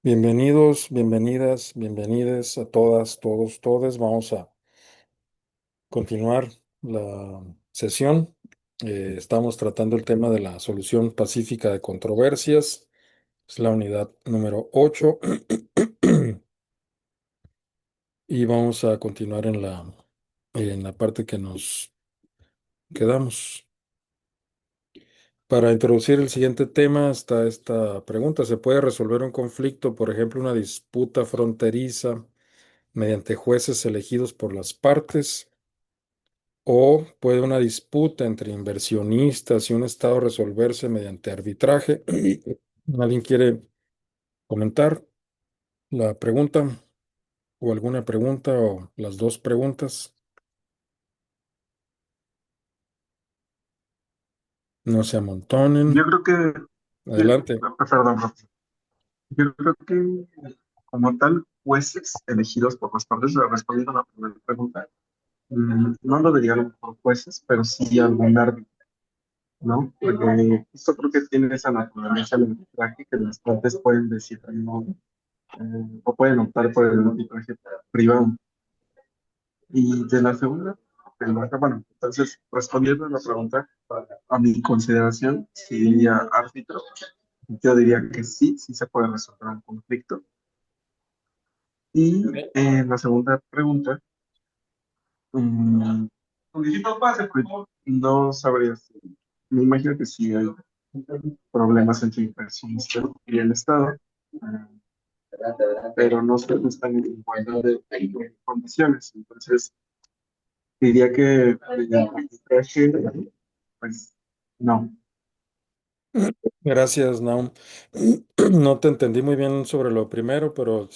Bienvenidos, bienvenidas, bienvenides a todas, todos, todes. Vamos a continuar la sesión. Estamos tratando el tema de la solución pacífica de controversias. Es la unidad número 8 y vamos a continuar en la parte que nos quedamos. Para introducir el siguiente tema está esta pregunta. ¿Se puede resolver un conflicto, por ejemplo, una disputa fronteriza, mediante jueces elegidos por las partes? ¿O puede una disputa entre inversionistas y un estado resolverse mediante arbitraje? ¿Alguien quiere comentar la pregunta o alguna pregunta o las dos preguntas? No se Yo amontonen. creo que, Adelante. perdón, Rafa. Yo creo que como tal, jueces elegidos por las partes, respondiendo a la primera pregunta, no lo diría a lo mejor jueces, pero sí algún árbitro, ¿no? Porque esto creo que tiene esa naturaleza el arbitraje que las partes pueden decir no, o pueden optar por el arbitraje privado. Y de la segunda, bueno, entonces respondiendo a la pregunta, a mi consideración, si diría árbitro, yo diría que sí, sí se puede resolver un conflicto. Y la segunda pregunta, mm, no sabría si, me imagino que sí hay problemas entre inversionistas y el Estado, pero no se están en igualdad de condiciones. Entonces, diría que el arbitraje, pues no. Gracias, Naum. No te entendí muy bien sobre lo primero, pero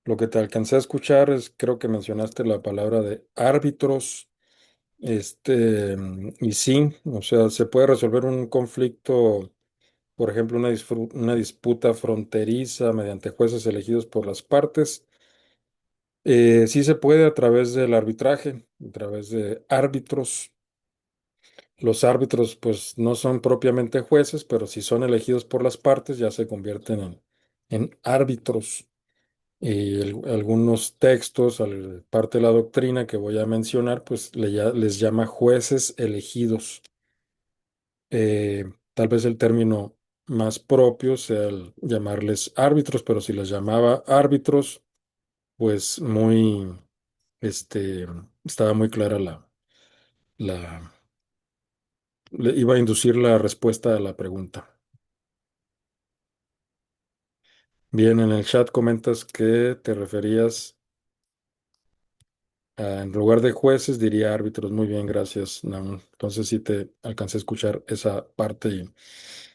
lo que te alcancé a escuchar es, creo que mencionaste la palabra de árbitros. Y sí, o sea, se puede resolver un conflicto, por ejemplo, una disputa fronteriza mediante jueces elegidos por las partes. Sí se puede a través del arbitraje, a través de árbitros. Los árbitros, pues, no son propiamente jueces, pero si son elegidos por las partes, ya se convierten en árbitros. Y algunos textos, parte de la doctrina que voy a mencionar, pues les llama jueces elegidos. Tal vez el término más propio sea el llamarles árbitros, pero si les llamaba árbitros, pues este, estaba muy clara la, le iba a inducir la respuesta a la pregunta. Bien, en el chat comentas que te referías en lugar de jueces, diría árbitros. Muy bien, gracias, Naum. Entonces sí te alcancé a escuchar esa parte.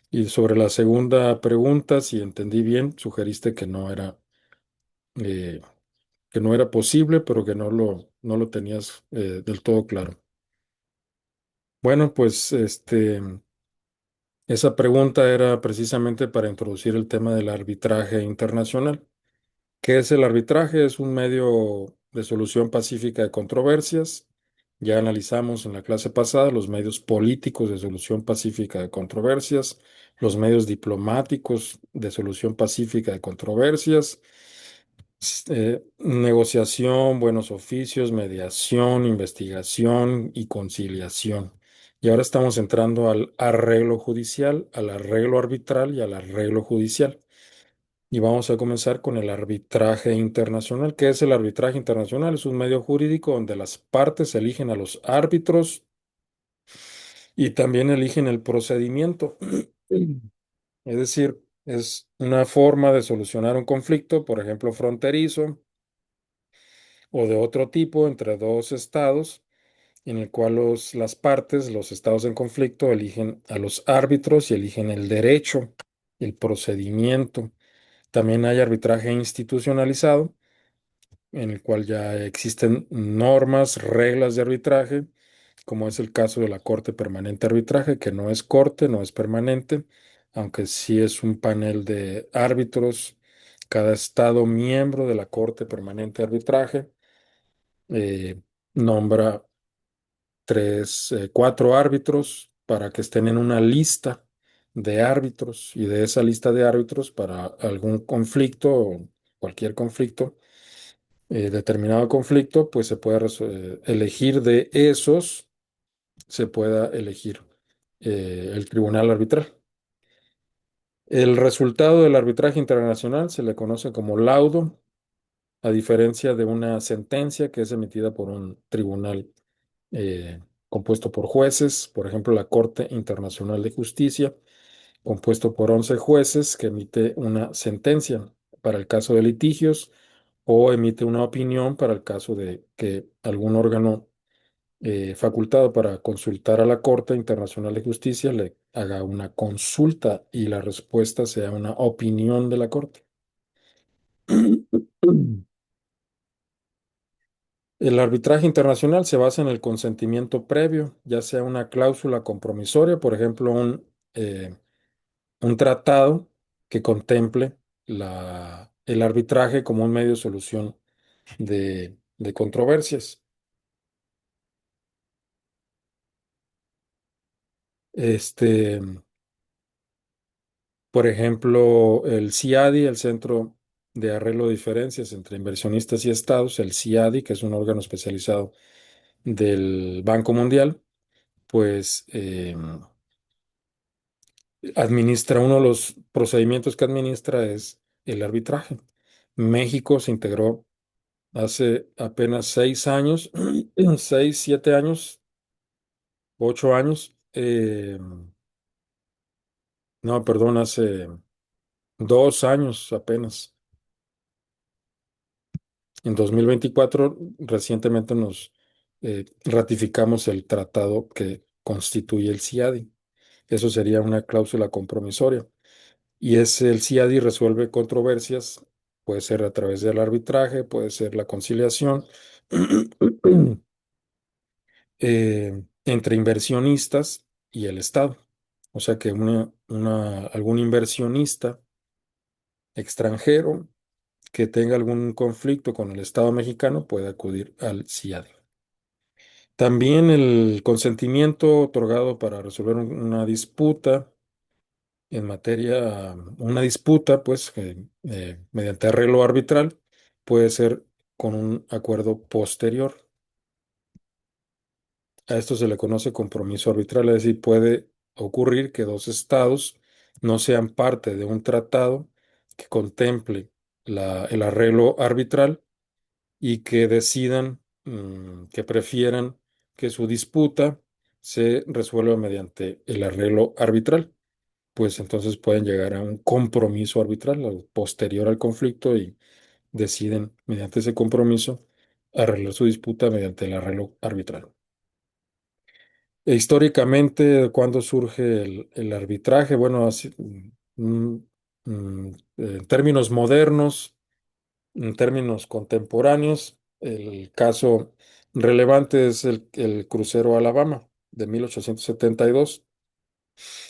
Y sobre la segunda pregunta, si entendí bien, sugeriste eh, que no era posible, pero que no lo tenías del todo claro. Bueno, pues esa pregunta era precisamente para introducir el tema del arbitraje internacional. ¿Qué es el arbitraje? Es un medio de solución pacífica de controversias. Ya analizamos en la clase pasada los medios políticos de solución pacífica de controversias, los medios diplomáticos de solución pacífica de controversias, negociación, buenos oficios, mediación, investigación y conciliación. Y ahora estamos entrando al arreglo judicial, al arreglo arbitral y al arreglo judicial. Y vamos a comenzar con el arbitraje internacional. ¿Qué es el arbitraje internacional? Es un medio jurídico donde las partes eligen a los árbitros y también eligen el procedimiento. Es decir, es una forma de solucionar un conflicto, por ejemplo, fronterizo o de otro tipo entre dos estados, en el cual las partes, los estados en conflicto, eligen a los árbitros y eligen el derecho, el procedimiento. También hay arbitraje institucionalizado, en el cual ya existen normas, reglas de arbitraje, como es el caso de la Corte Permanente de Arbitraje, que no es corte, no es permanente, aunque sí es un panel de árbitros. Cada estado miembro de la Corte Permanente de Arbitraje eh, nombra cuatro árbitros para que estén en una lista. de árbitros y de esa lista de árbitros para algún conflicto, cualquier conflicto, determinado conflicto, pues se puede elegir de esos, se pueda elegir el tribunal arbitral. El resultado del arbitraje internacional se le conoce como laudo, a diferencia de una sentencia que es emitida por un tribunal eh, compuesto por jueces, por ejemplo, la Corte Internacional de Justicia, compuesto por 11 jueces que emite una sentencia para el caso de litigios o emite una opinión para el caso de que algún órgano facultado para consultar a la Corte Internacional de Justicia le haga una consulta y la respuesta sea una opinión de la Corte. El arbitraje internacional se basa en el consentimiento previo, ya sea una cláusula compromisoria, por ejemplo, un tratado que contemple el arbitraje como un medio de solución de controversias. Este, por ejemplo, el CIADI, el Centro de Arreglo de Diferencias entre Inversionistas y Estados, el CIADI, que es un órgano especializado del Banco Mundial, pues administra uno de los procedimientos que administra es el arbitraje. México se integró hace apenas 6 años, 6, 7 años, 8 años, no, perdón, hace 2 años apenas. En 2024, recientemente nos ratificamos el tratado que constituye el CIADI. Eso sería una cláusula compromisoria. Y es el CIADI resuelve controversias, puede ser a través del arbitraje, puede ser la conciliación, entre inversionistas y el Estado. O sea que algún inversionista extranjero que tenga algún conflicto con el Estado mexicano puede acudir al CIADI. También el consentimiento otorgado para resolver una disputa en materia, una disputa, pues, mediante arreglo arbitral, puede ser con un acuerdo posterior. A esto se le conoce compromiso arbitral, es decir, puede ocurrir que dos estados no sean parte de un tratado que contemple el arreglo arbitral y que decidan, que prefieran que su disputa se resuelva mediante el arreglo arbitral, pues entonces pueden llegar a un compromiso arbitral posterior al conflicto y deciden mediante ese compromiso arreglar su disputa mediante el arreglo arbitral. Históricamente, ¿cuándo surge el arbitraje? Bueno, mm, en términos modernos, en términos contemporáneos, el caso relevante es el crucero Alabama de 1872.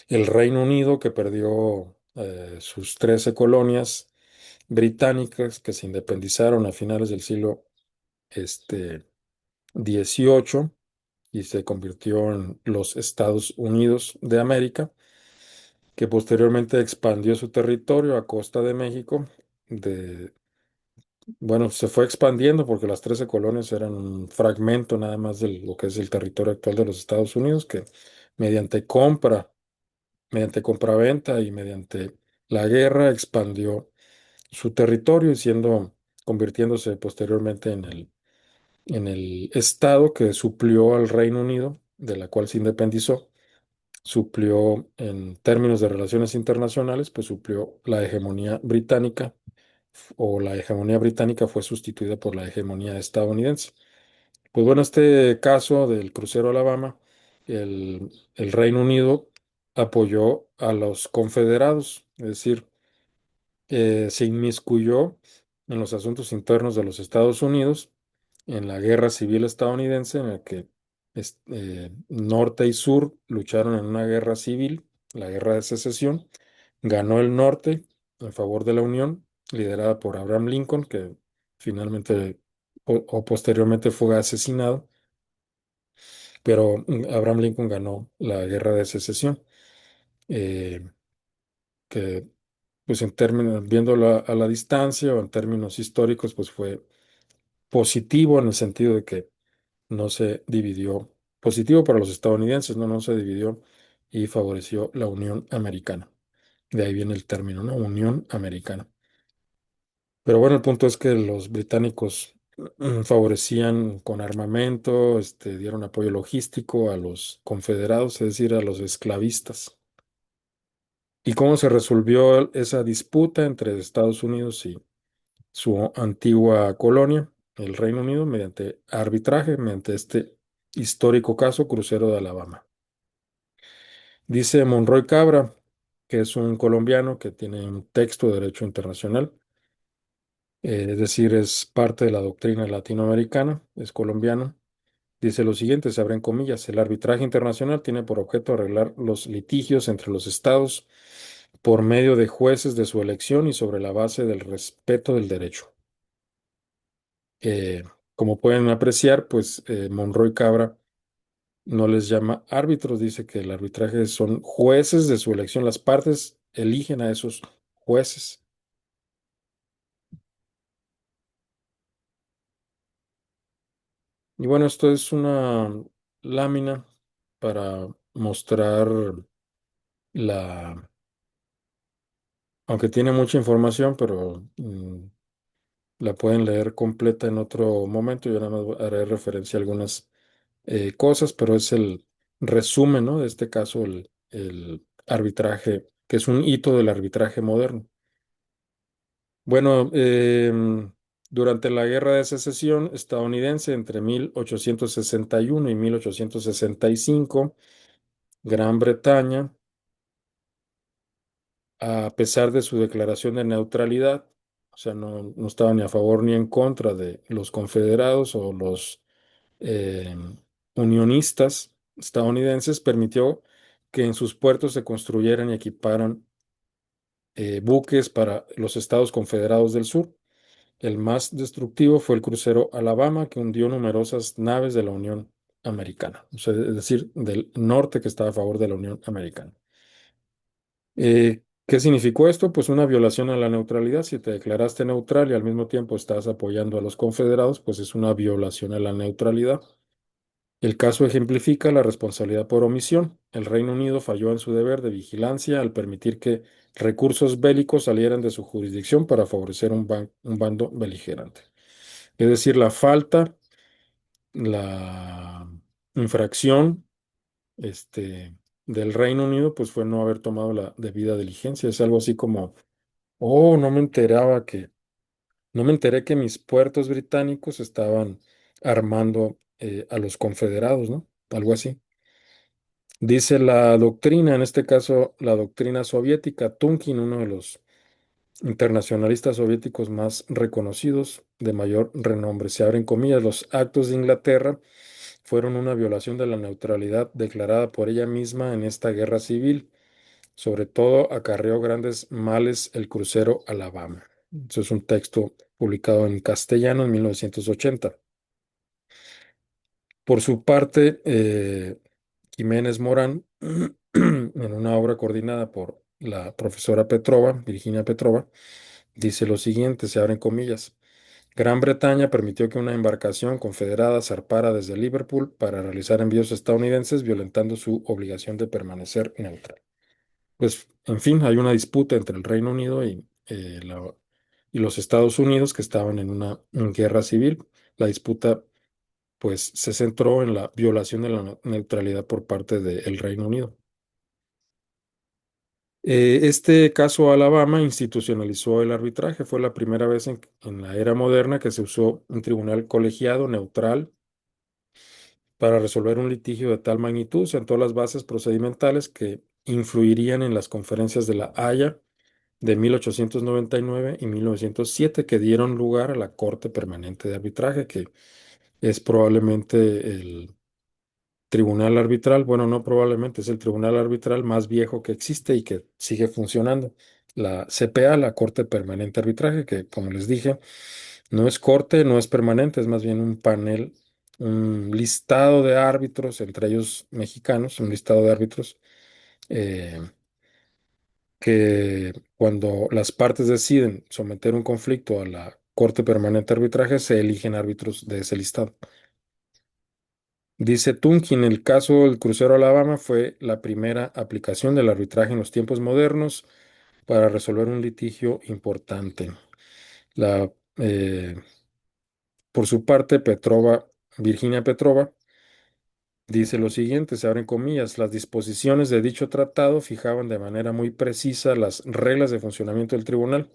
El Reino Unido, que perdió sus 13 colonias británicas que se independizaron a finales del siglo este, XVIII y se convirtió en los Estados Unidos de América, que posteriormente expandió su territorio a costa de México. Bueno, se fue expandiendo porque las 13 colonias eran un fragmento nada más de lo que es el territorio actual de los Estados Unidos, que mediante compra, mediante compraventa y mediante la guerra expandió su territorio y convirtiéndose posteriormente en el estado que suplió al Reino Unido, de la cual se independizó, suplió en términos de relaciones internacionales, pues suplió la hegemonía británica o la hegemonía británica fue sustituida por la hegemonía estadounidense. Pues bueno, este caso del crucero Alabama, el Reino Unido apoyó a los confederados, es decir, se inmiscuyó en los asuntos internos de los Estados Unidos en la guerra civil estadounidense, en la que norte y sur lucharon en una guerra civil, la guerra de secesión. Ganó el norte en favor de la Unión, liderada por Abraham Lincoln, que finalmente o posteriormente fue asesinado, pero Abraham Lincoln ganó la guerra de secesión. eh, que pues en términos, viéndolo a la distancia o en términos históricos, pues fue positivo en el sentido de que no se dividió, positivo para los estadounidenses, no se dividió y favoreció la Unión Americana. De ahí viene el término, ¿no? Unión Americana. Pero bueno, el punto es que los británicos favorecían con armamento, dieron apoyo logístico a los confederados, es decir, a los esclavistas. ¿Y cómo se resolvió esa disputa entre Estados Unidos y su antigua colonia, el Reino Unido, mediante arbitraje, mediante este histórico caso Crucero de Alabama? Dice Monroy Cabra, que es un colombiano que tiene un texto de derecho internacional, es decir, es parte de la doctrina latinoamericana, es colombiano. Dice lo siguiente, se abren comillas, el arbitraje internacional tiene por objeto arreglar los litigios entre los estados por medio de jueces de su elección y sobre la base del respeto del derecho. Eh, Como pueden apreciar, pues Monroy Cabra no les llama árbitros, dice que el arbitraje son jueces de su elección, las partes eligen a esos jueces. Y bueno, esto es una lámina para mostrar la, aunque tiene mucha información, pero la pueden leer completa en otro momento. Yo nada más haré referencia a algunas cosas, pero es el resumen, ¿no? De este caso, el arbitraje, que es un hito del arbitraje moderno. Bueno, durante la Guerra de Secesión estadounidense entre 1861 y 1865, Gran Bretaña, a pesar de su declaración de neutralidad, o sea, no estaba ni a favor ni en contra de los confederados o los eh, unionistas estadounidenses, permitió que en sus puertos se construyeran y equiparan buques para los estados confederados del sur. El más destructivo fue el crucero Alabama, que hundió numerosas naves de la Unión Americana, o sea, es decir, del norte que estaba a favor de la Unión Americana. ¿Qué significó esto? Pues una violación a la neutralidad. Si te declaraste neutral y al mismo tiempo estás apoyando a los confederados, pues es una violación a la neutralidad. El caso ejemplifica la responsabilidad por omisión. El Reino Unido falló en su deber de vigilancia al permitir que recursos bélicos salieran de su jurisdicción para favorecer un bando beligerante. Es decir, la falta, la infracción, del Reino Unido, pues fue no haber tomado la debida diligencia. Es algo así como, oh, no me enteré que mis puertos británicos estaban armando a los confederados, ¿no? Algo así. Dice la doctrina, en este caso la doctrina soviética, Tunkin, uno de los internacionalistas soviéticos más reconocidos, de mayor renombre. Se abren comillas, los actos de Inglaterra fueron una violación de la neutralidad declarada por ella misma en esta guerra civil. Sobre todo acarreó grandes males el crucero Alabama. Eso es un texto publicado en castellano en 1980. Por su parte, Jiménez Morán, en una obra coordinada por la profesora Petrova, Virginia Petrova, dice lo siguiente, se abren comillas. Gran Bretaña permitió que una embarcación confederada zarpara desde Liverpool para realizar envíos estadounidenses, violentando su obligación de permanecer neutral. Pues, en fin, hay una disputa entre el Reino Unido y los Estados Unidos que estaban en una guerra civil. La disputa pues se centró en la violación de la neutralidad por parte del Reino Unido. Este caso Alabama institucionalizó el arbitraje. Fue la primera vez en la era moderna que se usó un tribunal colegiado neutral para resolver un litigio de tal magnitud. Sentó las bases procedimentales que influirían en las conferencias de La Haya de 1899 y 1907 que dieron lugar a la Corte Permanente de Arbitraje, que es probablemente el tribunal arbitral, bueno, no probablemente, es el tribunal arbitral más viejo que existe y que sigue funcionando. La CPA, la Corte Permanente de Arbitraje, que como les dije, no es corte, no es permanente, es más bien un panel, un listado de árbitros, entre ellos mexicanos, un listado de árbitros, eh, que cuando las partes deciden someter un conflicto a la Corte Permanente de Arbitraje, se eligen árbitros de ese listado. Dice Tunkin, en el caso del crucero Alabama fue la primera aplicación del arbitraje en los tiempos modernos para resolver un litigio importante. La, eh, por su parte, Virginia Petrova, dice lo siguiente, se abren comillas, las disposiciones de dicho tratado fijaban de manera muy precisa las reglas de funcionamiento del tribunal.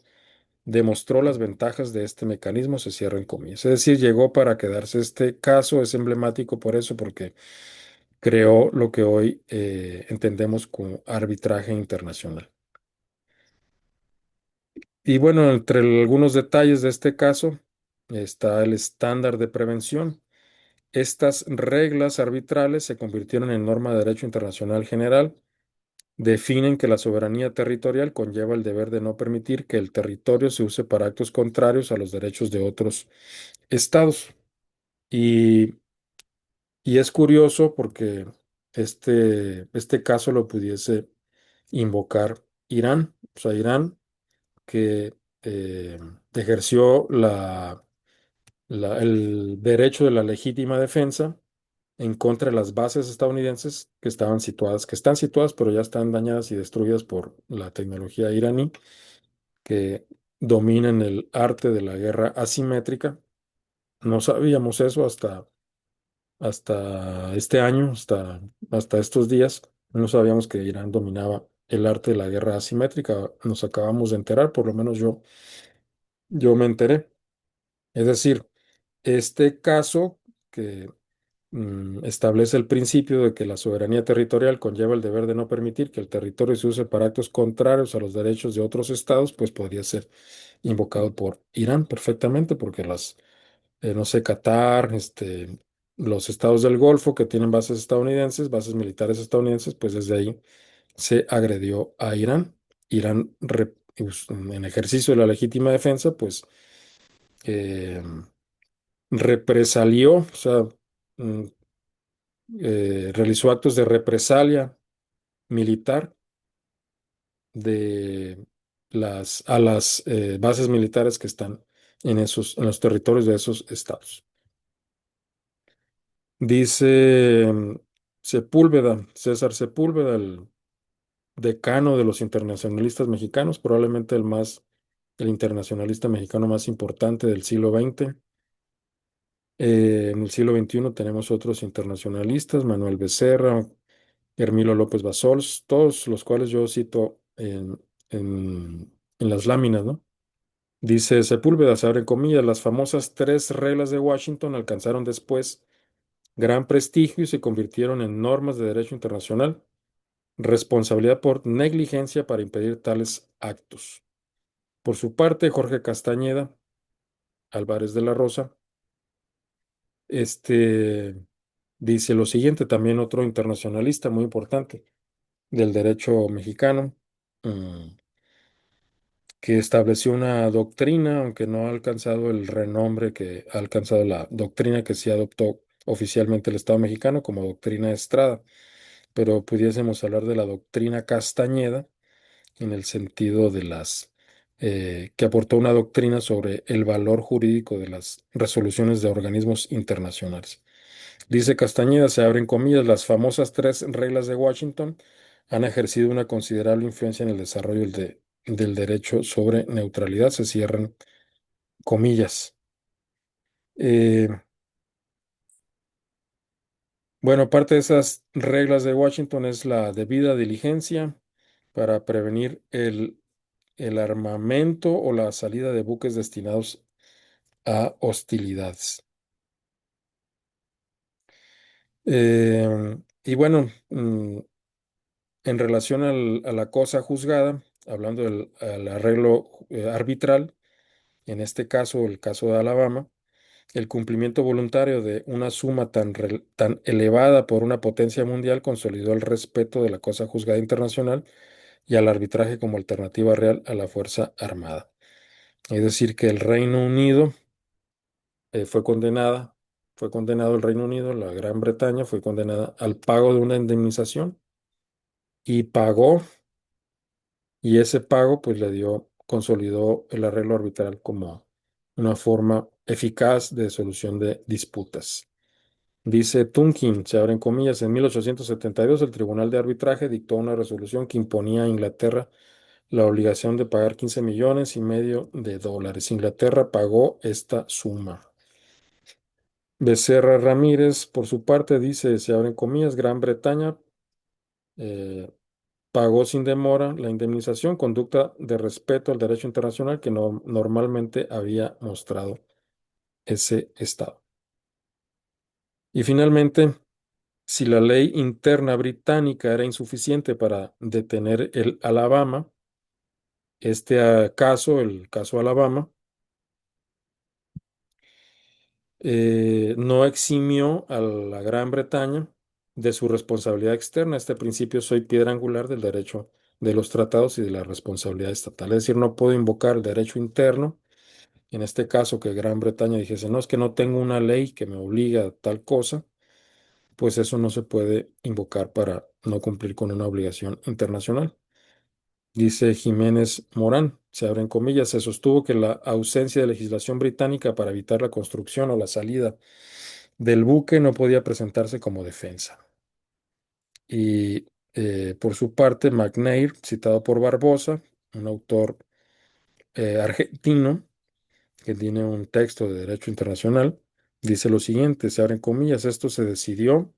Demostró las ventajas de este mecanismo, se cierran comillas. Es decir, llegó para quedarse. Este caso es emblemático por eso, porque creó lo que hoy entendemos como arbitraje internacional. Y bueno, entre algunos detalles de este caso está el estándar de prevención. Estas reglas arbitrales se convirtieron en norma de derecho internacional general. Definen que la soberanía territorial conlleva el deber de no permitir que el territorio se use para actos contrarios a los derechos de otros estados. Y, y es curioso porque este caso lo pudiese invocar Irán, o sea, Irán que eh, ejerció el derecho de la legítima defensa en contra de las bases estadounidenses que estaban situadas, que están situadas, pero ya están dañadas y destruidas por la tecnología iraní, que dominan el arte de la guerra asimétrica. No sabíamos eso hasta este año, hasta estos días. No sabíamos que Irán dominaba el arte de la guerra asimétrica. Nos acabamos de enterar, por lo menos yo me enteré. Es decir, este caso que establece el principio de que la soberanía territorial conlleva el deber de no permitir que el territorio se use para actos contrarios a los derechos de otros estados, pues podría ser invocado por Irán perfectamente, porque no sé, Qatar, los estados del Golfo que tienen bases estadounidenses, bases militares estadounidenses, pues desde ahí se agredió a Irán. Irán, en ejercicio de la legítima defensa, pues eh, represalió, o sea, mm, realizó actos de represalia militar de a las bases militares que están en los territorios de esos estados. Dice Sepúlveda, César Sepúlveda, el decano de los internacionalistas mexicanos, probablemente el internacionalista mexicano más importante del siglo XX. En el siglo XXI tenemos otros internacionalistas, Manuel Becerra, Hermilo López Basols, todos los cuales yo cito en las láminas, ¿no? Dice Sepúlveda, se abren comillas, las famosas tres reglas de Washington alcanzaron después gran prestigio y se convirtieron en normas de derecho internacional, responsabilidad por negligencia para impedir tales actos. Por su parte, Jorge Castañeda Álvarez de la Rosa, este, dice lo siguiente, también otro internacionalista muy importante del derecho mexicano, mm, que estableció una doctrina, aunque no ha alcanzado el renombre que ha alcanzado la doctrina que sí adoptó oficialmente el Estado mexicano como doctrina Estrada, pero pudiésemos hablar de la doctrina Castañeda en el sentido de que aportó una doctrina sobre el valor jurídico de las resoluciones de organismos internacionales. Dice Castañeda, se abren comillas, las famosas tres reglas de Washington han ejercido una considerable influencia en el desarrollo del derecho sobre neutralidad, se cierran comillas. Eh, bueno, parte de esas reglas de Washington es la debida diligencia para prevenir el armamento o la salida de buques destinados a hostilidades. Y bueno, en relación a la cosa juzgada, hablando al arreglo arbitral, en este caso, el caso de Alabama, el cumplimiento voluntario de una suma tan elevada por una potencia mundial consolidó el respeto de la cosa juzgada internacional y al arbitraje como alternativa real a la fuerza armada. Es decir, que el Reino Unido fue condenado el Reino Unido, la Gran Bretaña fue condenada al pago de una indemnización y pagó y ese pago pues consolidó el arreglo arbitral como una forma eficaz de solución de disputas. Dice Tunkin, se abren comillas, en 1872 el Tribunal de Arbitraje dictó una resolución que imponía a Inglaterra la obligación de pagar 15,5 millones de dólares. Inglaterra pagó esta suma. Becerra Ramírez, por su parte, dice, se abren comillas, Gran Bretaña eh, pagó sin demora la indemnización, conducta de respeto al derecho internacional que normalmente había mostrado ese Estado. Y finalmente, si la ley interna británica era insuficiente para detener el Alabama, caso, el caso Alabama, no eximió a la Gran Bretaña de su responsabilidad externa. Este principio soy piedra angular del derecho de los tratados y de la responsabilidad estatal. Es decir, no puedo invocar el derecho interno. En este caso, que Gran Bretaña dijese, no, es que no tengo una ley que me obliga a tal cosa, pues eso no se puede invocar para no cumplir con una obligación internacional. Dice Jiménez Morán, se abren comillas, se sostuvo que la ausencia de legislación británica para evitar la construcción o la salida del buque no podía presentarse como defensa. Y por su parte, McNair, citado por Barbosa, un autor argentino que tiene un texto de derecho internacional, dice lo siguiente, se abren comillas, esto se decidió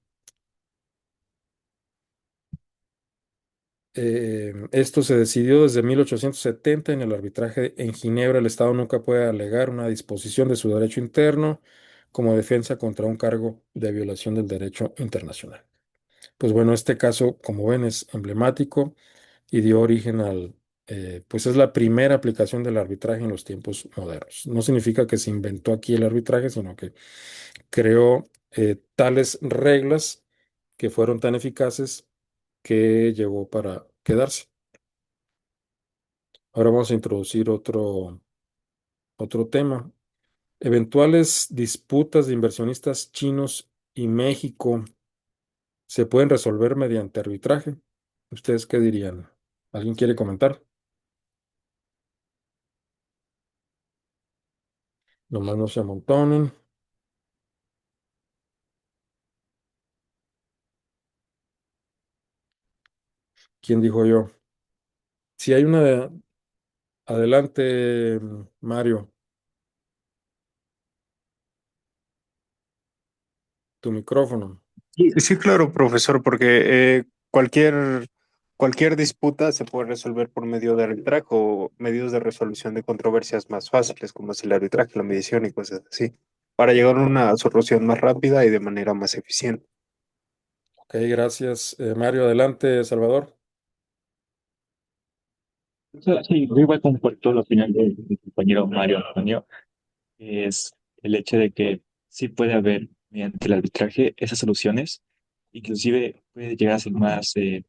desde 1870 en el arbitraje en Ginebra. El Estado nunca puede alegar una disposición de su derecho interno como defensa contra un cargo de violación del derecho internacional. Pues bueno, este caso, como ven, es emblemático y dio origen pues es la primera aplicación del arbitraje en los tiempos modernos. No significa que se inventó aquí el arbitraje, sino que creó tales reglas que fueron tan eficaces que llegó para quedarse. Ahora vamos a introducir otro tema. Eventuales disputas de inversionistas chinos y México se pueden resolver mediante arbitraje. ¿Ustedes qué dirían? ¿Alguien quiere comentar? Nomás no se amontonen. ¿Quién dijo yo? Si hay adelante, Mario, tu micrófono. Sí, sí, claro, profesor, porque cualquier disputa se puede resolver por medio de arbitraje o medios de resolución de controversias más fáciles, como es el arbitraje, la mediación y cosas así, para llegar a una solución más rápida y de manera más eficiente. Ok, gracias. Mario, adelante, Salvador. Sí, yo igual comparto la opinión de mi compañero Mario Antonio, que es el hecho de que sí puede haber, mediante el arbitraje, esas soluciones, inclusive puede llegar a ser de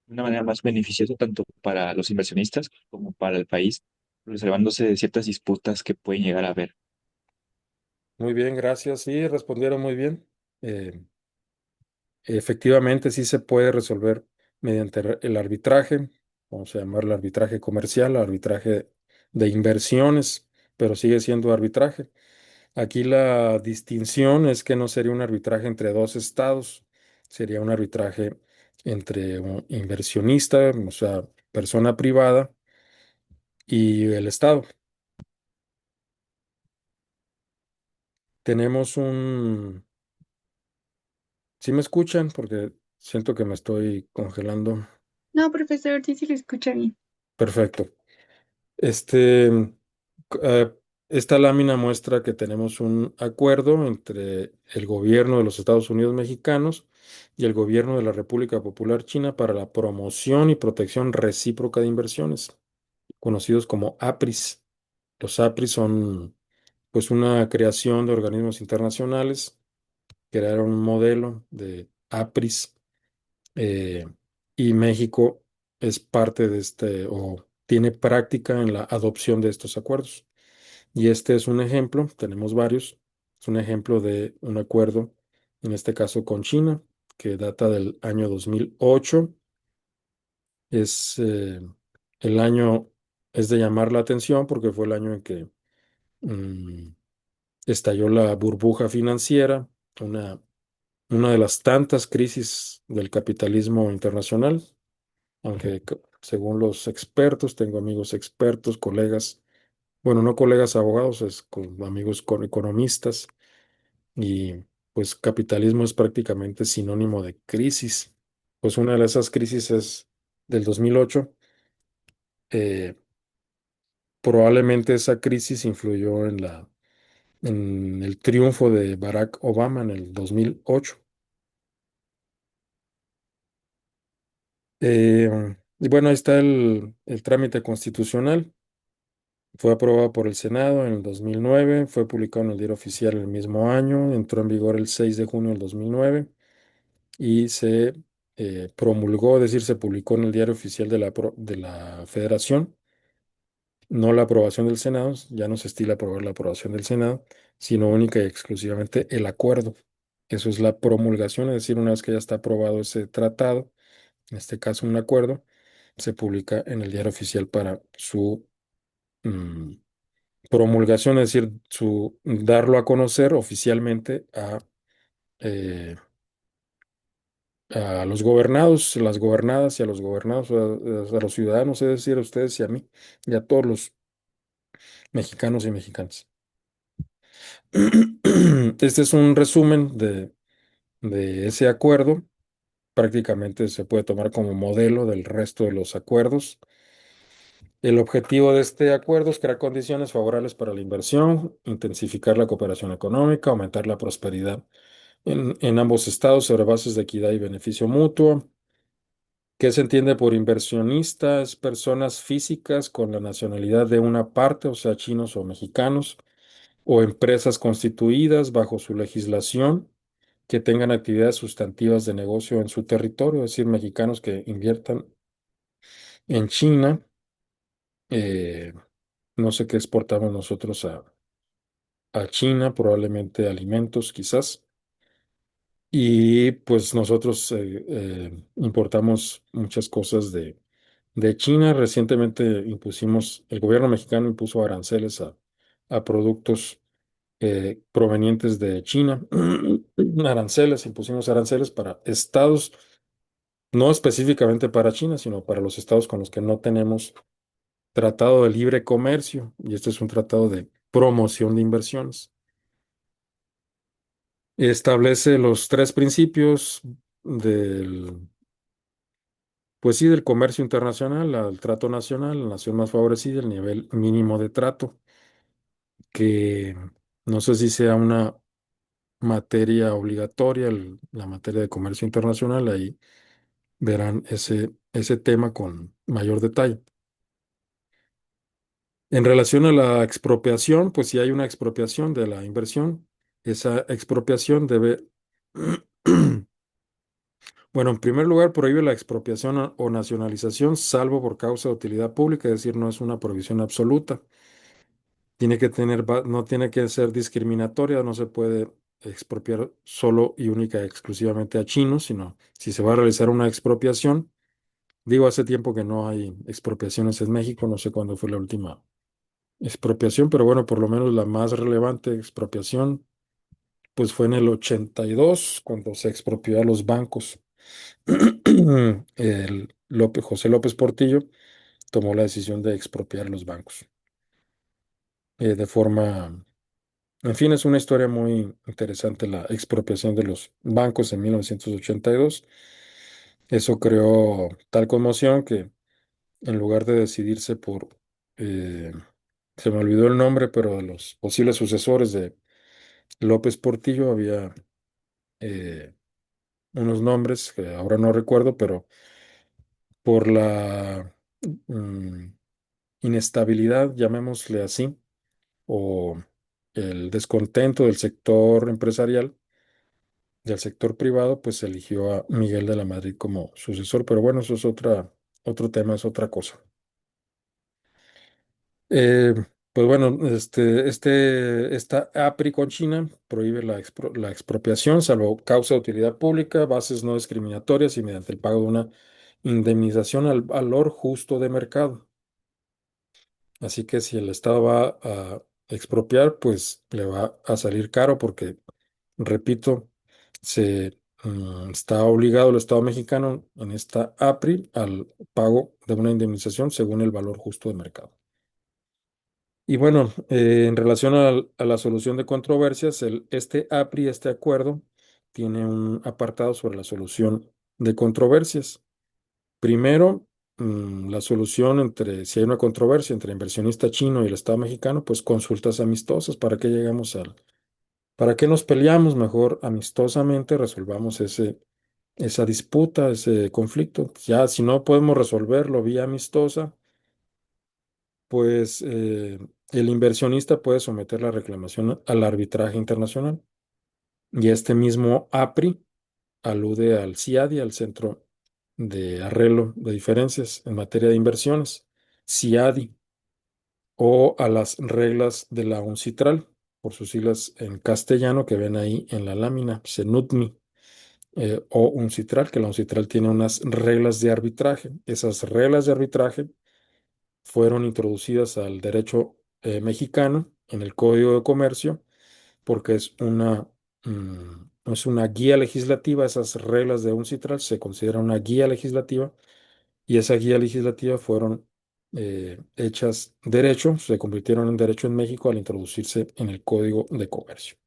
una manera más beneficiosa tanto para los inversionistas como para el país, reservándose de ciertas disputas que pueden llegar a haber. Muy bien, gracias. Sí, respondieron muy bien. Eh, Efectivamente, sí se puede resolver mediante el arbitraje, vamos a llamarlo arbitraje comercial, arbitraje de inversiones, pero sigue siendo arbitraje. Aquí la distinción es que no sería un arbitraje entre dos estados, sería un arbitraje entre un inversionista, o sea, persona privada, y el estado. Tenemos ¿Sí me escuchan? Porque siento que me estoy congelando. No, profesor, sí, sí lo escucha bien. Perfecto. Este, eh, esta lámina muestra que tenemos un acuerdo entre el gobierno de los Estados Unidos mexicanos y el gobierno de la República Popular China para la promoción y protección recíproca de inversiones, conocidos como APRIS. Los APRIS son pues una creación de organismos internacionales, crearon un modelo de APRIS eh, y México es parte de o tiene práctica en la adopción de estos acuerdos. Y este es un ejemplo, tenemos varios, es un ejemplo de un acuerdo, en este caso con China, que data del año 2008. Es El año es de llamar la atención porque fue el año en que mm, estalló la burbuja financiera, una, una de las tantas crisis del capitalismo internacional, aunque según los expertos, tengo amigos expertos, colegas, bueno, no colegas abogados, es con amigos con economistas, y pues capitalismo es prácticamente sinónimo de crisis. Pues una de esas crisis es del 2008. eh, Probablemente esa crisis influyó en el triunfo de Barack Obama en el 2008. Y bueno, ahí está el trámite constitucional. Fue aprobado por el Senado en el 2009, fue publicado en el Diario Oficial el mismo año, entró en vigor el 6 de junio del 2009 y se promulgó, es decir, se publicó en el Diario Oficial de la Federación. No la aprobación del Senado, ya no se estila aprobar la aprobación del Senado, sino única y exclusivamente el acuerdo. Eso es la promulgación, es decir, una vez que ya está aprobado ese tratado, en este caso un acuerdo, se publica en el Diario Oficial para su mm, promulgación, es decir, su darlo a conocer oficialmente eh, a los gobernados, las gobernadas y a los gobernados, a los ciudadanos, es decir, a ustedes y a mí, y a todos los mexicanos y mexicanas. Este es un resumen de ese acuerdo. Prácticamente se puede tomar como modelo del resto de los acuerdos. El objetivo de este acuerdo es crear condiciones favorables para la inversión, intensificar la cooperación económica, aumentar la prosperidad en ambos estados sobre bases de equidad y beneficio mutuo. ¿Qué se entiende por inversionistas? Personas físicas con la nacionalidad de una parte, o sea, chinos o mexicanos, o empresas constituidas bajo su legislación que tengan actividades sustantivas de negocio en su territorio, es decir, mexicanos que inviertan en China. eh, no sé qué exportamos nosotros a China, probablemente alimentos quizás. Y pues nosotros importamos muchas cosas de China. Recientemente el gobierno mexicano impuso aranceles a productos provenientes de China. Impusimos aranceles para estados, no específicamente para China, sino para los estados con los que no tenemos tratado de libre comercio. Y este es un tratado de promoción de inversiones. Establece los tres principios del, pues sí, del comercio internacional, al trato nacional, la nación más favorecida, el nivel mínimo de trato, que no sé si sea una materia obligatoria, la materia de comercio internacional, ahí verán ese tema con mayor detalle. En relación a la expropiación, pues si hay una expropiación de la inversión, esa expropiación debe, bueno, en primer lugar, prohíbe la expropiación o nacionalización, salvo por causa de utilidad pública, es decir, no es una prohibición absoluta. No tiene que ser discriminatoria, no se puede expropiar solo y única y exclusivamente a chinos, sino si se va a realizar una expropiación, digo, hace tiempo que no hay expropiaciones en México, no sé cuándo fue la última expropiación, pero bueno, por lo menos la más relevante expropiación, pues fue en el 82, cuando se expropió a los bancos. José López Portillo tomó la decisión de expropiar los bancos de forma, en fin, es una historia muy interesante la expropiación de los bancos en 1982. Eso creó tal conmoción que en lugar de decidirse eh, se me olvidó el nombre, pero de los posibles sucesores de López Portillo había eh, unos nombres que ahora no recuerdo, pero por la mm, inestabilidad, llamémosle así, o el descontento del sector empresarial, del sector privado, pues se eligió a Miguel de la Madrid como sucesor, pero bueno, eso es otro tema, es otra cosa. Eh, pues bueno, esta APRI con China prohíbe la expropiación, salvo causa de utilidad pública, bases no discriminatorias y mediante el pago de una indemnización al valor justo de mercado. Así que si el Estado va a expropiar, pues le va a salir caro porque, repito, está obligado el Estado mexicano en esta APRI al pago de una indemnización según el valor justo de mercado. Y bueno, en relación a la solución de controversias, este APRI, este acuerdo, tiene un apartado sobre la solución de controversias. Primero, la solución si hay una controversia entre inversionista chino y el Estado mexicano, pues consultas amistosas. ¿Para qué nos peleamos? Mejor amistosamente resolvamos esa disputa, ese conflicto. Ya si no podemos resolverlo vía amistosa, pues el inversionista puede someter la reclamación al arbitraje internacional. Y este mismo APRI alude al CIADI, al Centro de Arreglo de Diferencias en materia de inversiones, CIADI, o a las reglas de la UNCITRAL, por sus siglas en castellano que ven ahí en la lámina, CENUTMI, o UNCITRAL, que la UNCITRAL tiene unas reglas de arbitraje. Esas reglas de arbitraje fueron introducidas al derecho mexicano en el Código de Comercio porque es una guía legislativa. Esas reglas de UNCITRAL se consideran una guía legislativa y esa guía legislativa fueron hechas derecho, se convirtieron en derecho en México al introducirse en el Código de Comercio.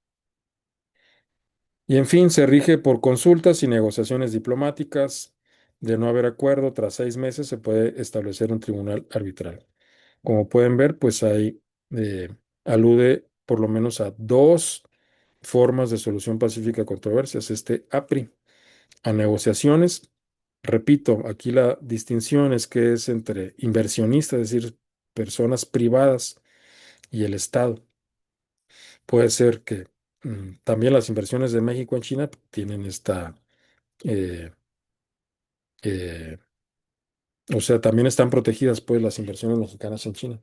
Y en fin, se rige por consultas y negociaciones diplomáticas. De no haber acuerdo, tras 6 meses se puede establecer un tribunal arbitral. Como pueden ver, pues ahí eh, alude por lo menos a dos formas de solución pacífica a controversias, este APRI, a negociaciones. Repito, aquí la distinción es que es entre inversionistas, es decir, personas privadas y el Estado. Puede ser que también las inversiones de México en China tienen eh, eh, o sea, también están protegidas pues las inversiones mexicanas en China.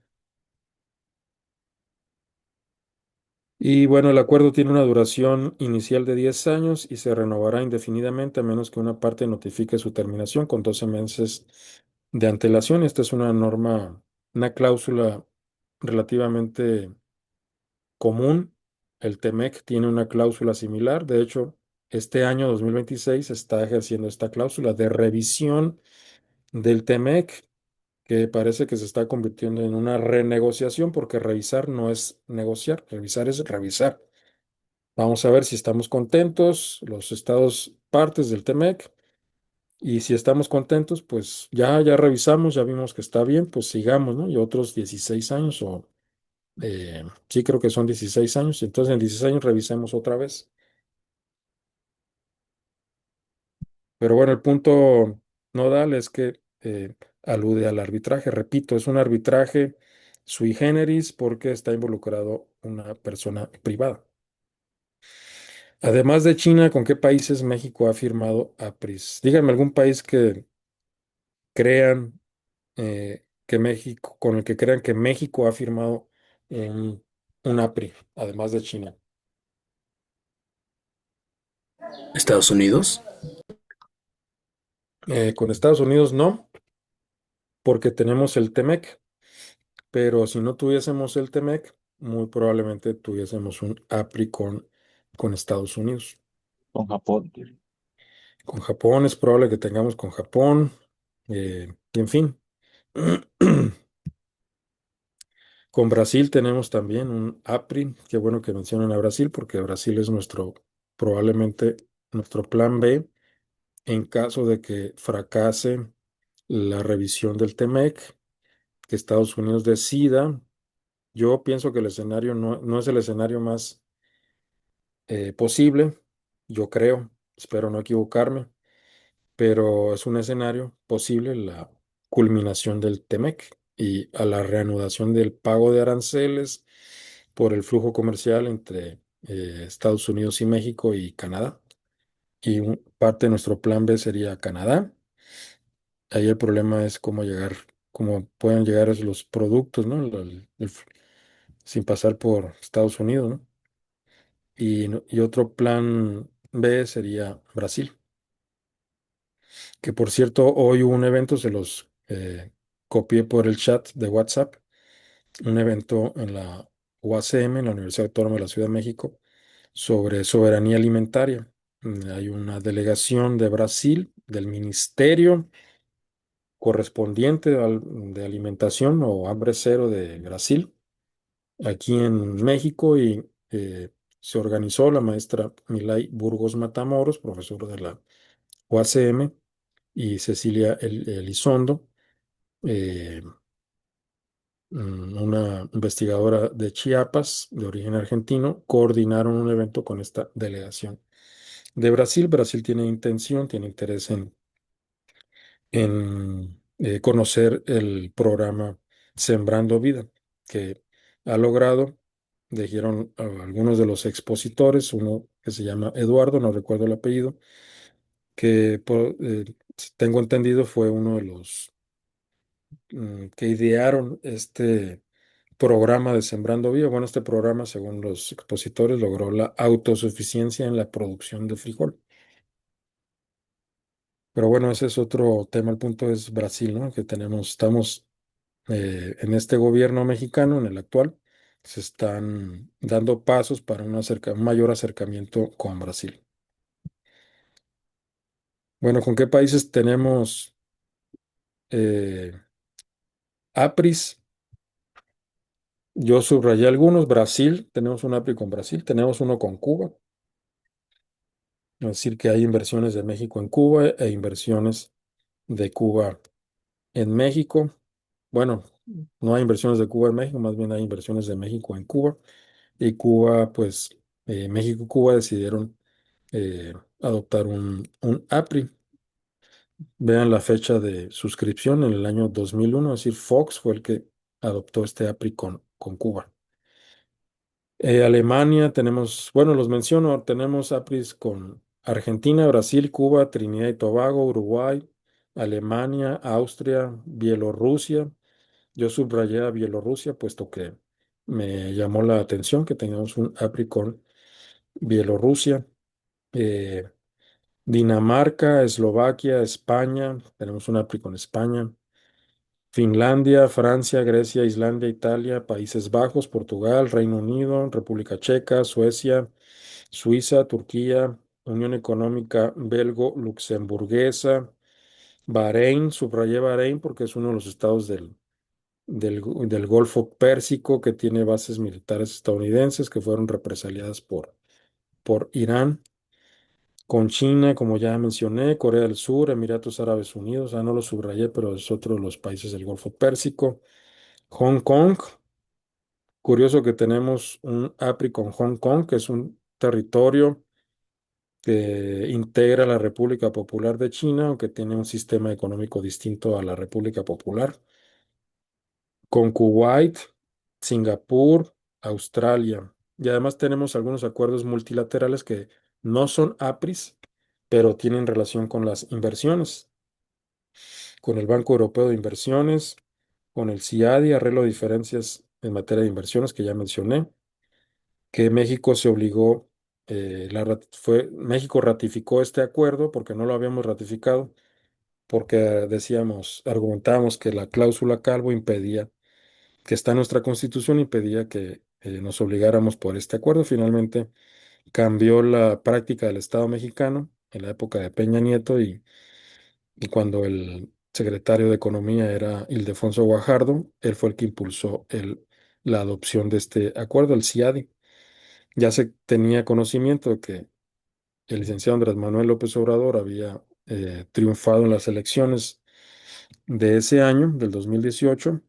Y bueno, el acuerdo tiene una duración inicial de 10 años y se renovará indefinidamente a menos que una parte notifique su terminación con 12 meses de antelación. Esta es una norma, una cláusula relativamente común. El TEMEC tiene una cláusula similar. De hecho, este año 2026 está ejerciendo esta cláusula de revisión del TEMEC, que parece que se está convirtiendo en una renegociación porque revisar no es negociar, revisar es revisar. Vamos a ver si estamos contentos, los estados partes del TEMEC, y si estamos contentos, pues ya revisamos, ya vimos que está bien, pues sigamos, ¿no? Y otros 16 años, sí creo que son 16 años, y entonces en 16 años revisemos otra vez. Pero bueno, el punto nodal es que alude al arbitraje. Repito, es un arbitraje sui generis porque está involucrado una persona privada. Además de China, ¿con qué países México ha firmado APRIs? Díganme algún país que crean que México, con el que crean que México ha firmado un APRI, además de China. Estados Unidos. Con Estados Unidos no, porque tenemos el TEMEC, pero si no tuviésemos el TEMEC, muy probablemente tuviésemos un APRI con Estados Unidos. Con Japón. Con Japón es probable que tengamos con Japón, y en fin. Con Brasil tenemos también un APRI. Qué bueno que mencionan a Brasil, porque Brasil es probablemente nuestro plan B en caso de que fracase la revisión del TEMEC, que Estados Unidos decida. Yo pienso que el escenario no es el escenario más posible, yo creo, espero no equivocarme, pero es un escenario posible la culminación del TEMEC y a la reanudación del pago de aranceles por el flujo comercial entre Estados Unidos y México y Canadá. Y parte de nuestro plan B sería Canadá. Ahí el problema es cómo pueden llegar los productos, ¿no? Sin pasar por Estados Unidos, ¿no? Y otro plan B sería Brasil, que por cierto, hoy hubo un evento, se los copié por el chat de WhatsApp, un evento en la UACM, en la Universidad Autónoma de la Ciudad de México, sobre soberanía alimentaria. Hay una delegación de Brasil, del ministerio correspondiente de alimentación o hambre cero de Brasil, aquí en México, y se organizó la maestra Milay Burgos Matamoros, profesora de la UACM, y Cecilia Elizondo, eh, una investigadora de Chiapas, de origen argentino, coordinaron un evento con esta delegación de Brasil. Brasil tiene interés en conocer el programa Sembrando Vida, que ha logrado, dijeron algunos de los expositores, uno que se llama Eduardo, no recuerdo el apellido, que tengo entendido fue uno de los que idearon este programa de Sembrando Vida. Bueno, este programa, según los expositores, logró la autosuficiencia en la producción de frijol. Pero bueno, ese es otro tema. El punto es Brasil, ¿no? Que estamos en este gobierno mexicano, en el actual, se están dando pasos para un mayor acercamiento con Brasil. Bueno, ¿con qué países tenemos eh, APRIS? Yo subrayé algunos. Brasil, tenemos un APRI con Brasil, tenemos uno con Cuba. Es decir, que hay inversiones de México en Cuba e inversiones de Cuba en México. Bueno, no hay inversiones de Cuba en México, más bien hay inversiones de México en Cuba. Y Cuba, pues, México y Cuba decidieron adoptar un APRI. Vean la fecha de suscripción en el año 2001, es decir, Fox fue el que adoptó este APRI con Cuba. Alemania, tenemos, bueno, los menciono, tenemos APRIs con Argentina, Brasil, Cuba, Trinidad y Tobago, Uruguay, Alemania, Austria, Bielorrusia. Yo subrayé a Bielorrusia, puesto que me llamó la atención que tengamos un APRI con Bielorrusia. eh, Dinamarca, Eslovaquia, España, tenemos un APRI con España. Finlandia, Francia, Grecia, Islandia, Italia, Países Bajos, Portugal, Reino Unido, República Checa, Suecia, Suiza, Turquía, Unión Económica Belgo-Luxemburguesa, Bahrein, subrayé Bahrein porque es uno de los estados del Golfo Pérsico que tiene bases militares estadounidenses que fueron represaliadas por Irán. Con China, como ya mencioné, Corea del Sur, Emiratos Árabes Unidos, no lo subrayé, pero es otro de los países del Golfo Pérsico. Hong Kong, curioso que tenemos un APRI con Hong Kong, que es un territorio que integra la República Popular de China, aunque tiene un sistema económico distinto a la República Popular. Con Kuwait, Singapur, Australia. Y además tenemos algunos acuerdos multilaterales que no son APRIs, pero tienen relación con las inversiones, con el Banco Europeo de Inversiones, con el CIADI, arreglo de diferencias en materia de inversiones que ya mencioné, que México se obligó, México ratificó este acuerdo porque no lo habíamos ratificado, porque decíamos, argumentábamos que la cláusula Calvo impedía, que está en nuestra Constitución, impedía que nos obligáramos por este acuerdo. Finalmente cambió la práctica del Estado mexicano en la época de Peña Nieto y cuando el secretario de Economía era Ildefonso Guajardo, él fue el que impulsó la adopción de este acuerdo, el CIADI. Ya se tenía conocimiento de que el licenciado Andrés Manuel López Obrador había triunfado en las elecciones de ese año, del 2018,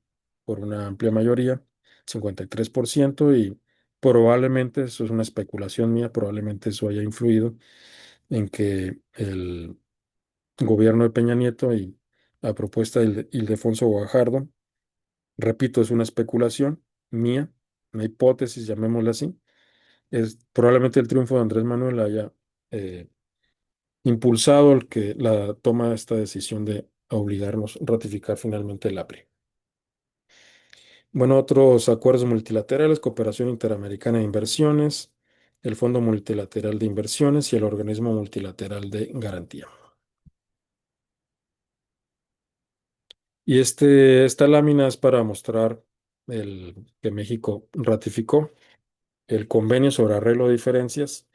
por una amplia mayoría, 53%, y probablemente, eso es una especulación mía, probablemente eso haya influido en que el gobierno de Peña Nieto y a propuesta de Ildefonso Guajardo, repito, es una especulación mía, una hipótesis, llamémosla así, es probablemente el triunfo de Andrés Manuel haya eh, impulsado la toma de esta decisión de obligarnos a ratificar finalmente el APRI. Bueno, otros acuerdos multilaterales, cooperación interamericana de inversiones, el Fondo Multilateral de Inversiones y el Organismo Multilateral de Garantía. Y esta lámina es para mostrar el que México ratificó, el Convenio sobre Arreglo de Diferencias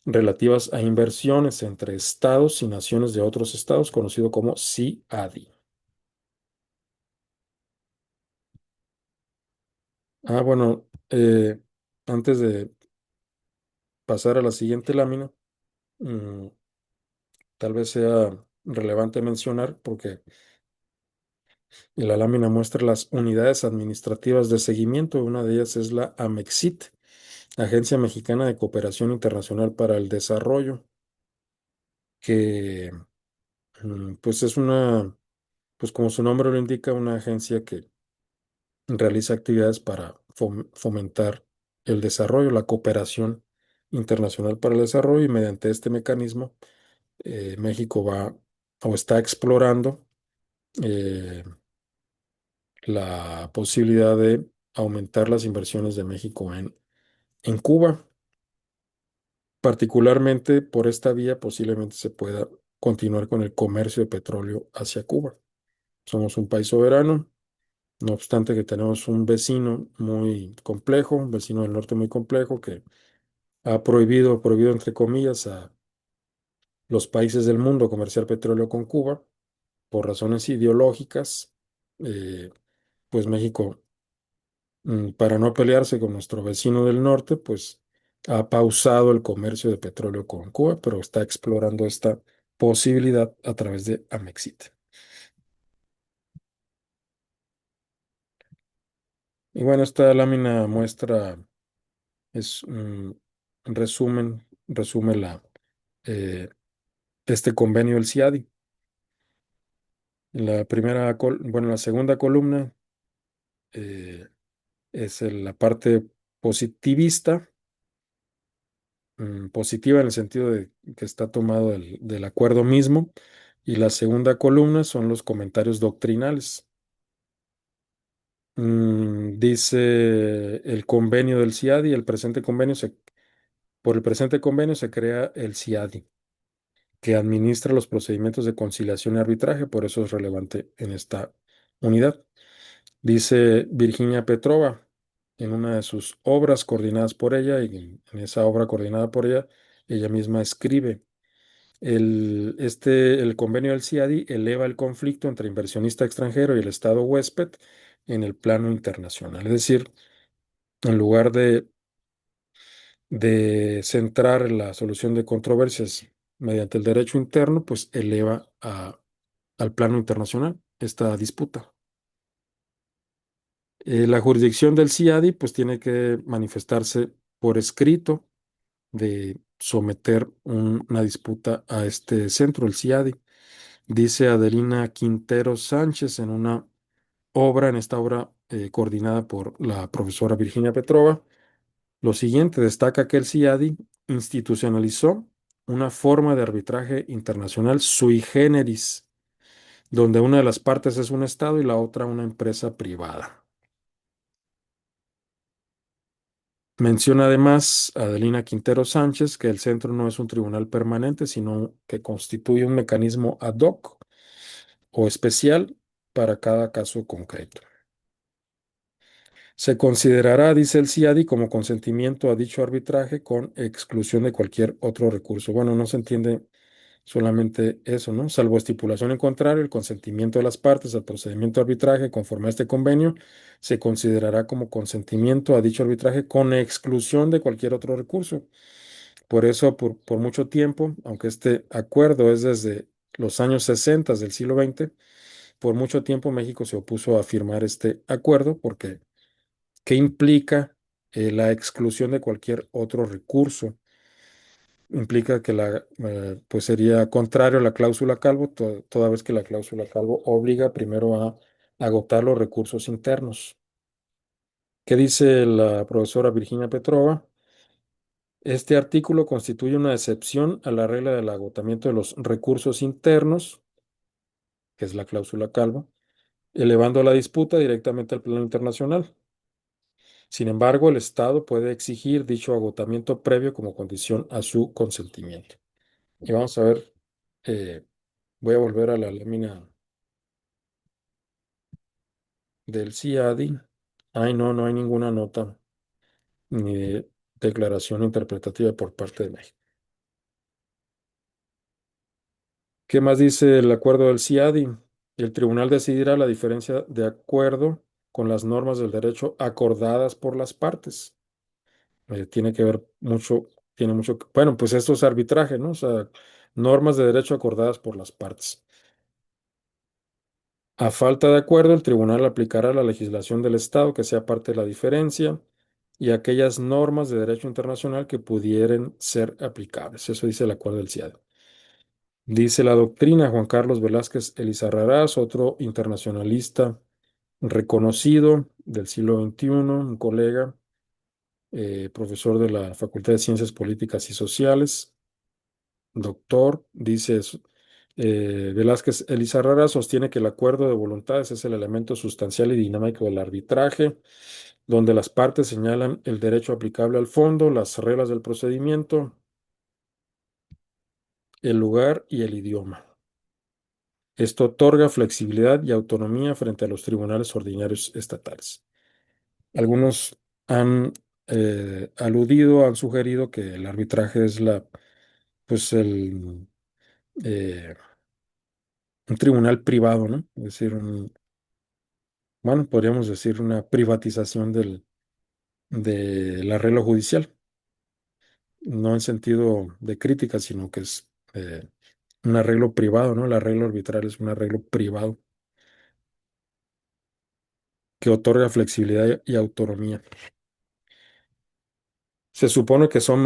relativas a inversiones entre estados y naciones de otros estados, conocido como CIADI. Bueno, antes de pasar a la siguiente lámina, mm, tal vez sea relevante mencionar, porque la lámina muestra las unidades administrativas de seguimiento. Una de ellas es la AMEXIT, Agencia Mexicana de Cooperación Internacional para el Desarrollo, que pues es pues como su nombre lo indica, una agencia que realiza actividades para fomentar el desarrollo, la cooperación internacional para el desarrollo, y mediante este mecanismo México va o está explorando eh, la posibilidad de aumentar las inversiones de México en Cuba. Particularmente por esta vía posiblemente se pueda continuar con el comercio de petróleo hacia Cuba. Somos un país soberano, no obstante que tenemos un vecino muy complejo, un vecino del norte muy complejo que ha prohibido entre comillas a los países del mundo comerciar petróleo con Cuba por razones ideológicas. eh, pues México, para no pelearse con nuestro vecino del norte, pues ha pausado el comercio de petróleo con Cuba, pero está explorando esta posibilidad a través de Amexit. Y bueno, esta lámina muestra, es un resume eh, este convenio del CIADI. La segunda columna eh, es la parte positivista, positiva en el sentido de que está tomado del acuerdo mismo, y la segunda columna son los comentarios doctrinales. Dice el convenio del CIADI, por el presente convenio se crea el CIADI, que administra los procedimientos de conciliación y arbitraje, por eso es relevante en esta unidad. Dice Virginia Petrova en una de sus obras coordinadas por ella, y en esa obra coordinada por ella, ella misma escribe: el convenio del CIADI eleva el conflicto entre inversionista extranjero y el Estado huésped en el plano internacional. Es decir, en lugar de centrar la solución de controversias mediante el derecho interno, pues eleva al plano internacional esta disputa. La jurisdicción del CIADI pues tiene que manifestarse por escrito de someter una disputa a este centro, el CIADI. Dice Adelina Quintero Sánchez en esta obra coordinada por la profesora Virginia Petrova, lo siguiente: destaca que el CIADI institucionalizó una forma de arbitraje internacional sui generis, donde una de las partes es un Estado y la otra una empresa privada. Menciona además Adelina Quintero Sánchez que el centro no es un tribunal permanente, sino que constituye un mecanismo ad hoc o especial para cada caso concreto. Se considerará, dice el CIADI, como consentimiento a dicho arbitraje con exclusión de cualquier otro recurso. Bueno, no se entiende solamente eso, ¿no? Salvo estipulación en contrario, el consentimiento de las partes al procedimiento de arbitraje conforme a este convenio se considerará como consentimiento a dicho arbitraje con exclusión de cualquier otro recurso. Por eso, por mucho tiempo, aunque este acuerdo es desde los años 60 del siglo XX, por mucho tiempo México se opuso a firmar este acuerdo porque ¿qué implica la exclusión de cualquier otro recurso? Implica que pues sería contrario a la cláusula Calvo, toda vez que la cláusula Calvo obliga primero a agotar los recursos internos. ¿Qué dice la profesora Virginia Petrova? Este artículo constituye una excepción a la regla del agotamiento de los recursos internos, que es la cláusula Calvo, elevando la disputa directamente al plano internacional. Sin embargo, el Estado puede exigir dicho agotamiento previo como condición a su consentimiento. Y vamos a ver, eh, voy a volver a la lámina del CIADI. Ay, no, no hay ninguna nota ni de declaración interpretativa por parte de México. ¿Qué más dice el acuerdo del CIADI? El tribunal decidirá la diferencia de acuerdo con las normas del derecho acordadas por las partes. Tiene que ver mucho, tiene mucho, bueno, pues esto es arbitraje, ¿no? O sea, normas de derecho acordadas por las partes. A falta de acuerdo, el tribunal aplicará la legislación del Estado que sea parte de la diferencia y aquellas normas de derecho internacional que pudieran ser aplicables. Eso dice el acuerdo del CIADI. Dice la doctrina Juan Carlos Velázquez Elizarrarás, otro internacionalista reconocido del siglo XXI, un colega, profesor de la Facultad de Ciencias Políticas y Sociales, doctor, dice Velázquez Elizarrarás sostiene que el acuerdo de voluntades es el elemento sustancial y dinámico del arbitraje, donde las partes señalan el derecho aplicable al fondo, las reglas del procedimiento, el lugar y el idioma. Esto otorga flexibilidad y autonomía frente a los tribunales ordinarios estatales. Algunos han aludido, han sugerido que el arbitraje es pues eh, un tribunal privado, ¿no? Es decir, bueno, podríamos decir una privatización del arreglo judicial, no en sentido de crítica, sino que es un arreglo privado, ¿no? El arreglo arbitral es un arreglo privado que otorga flexibilidad y autonomía. Se supone que son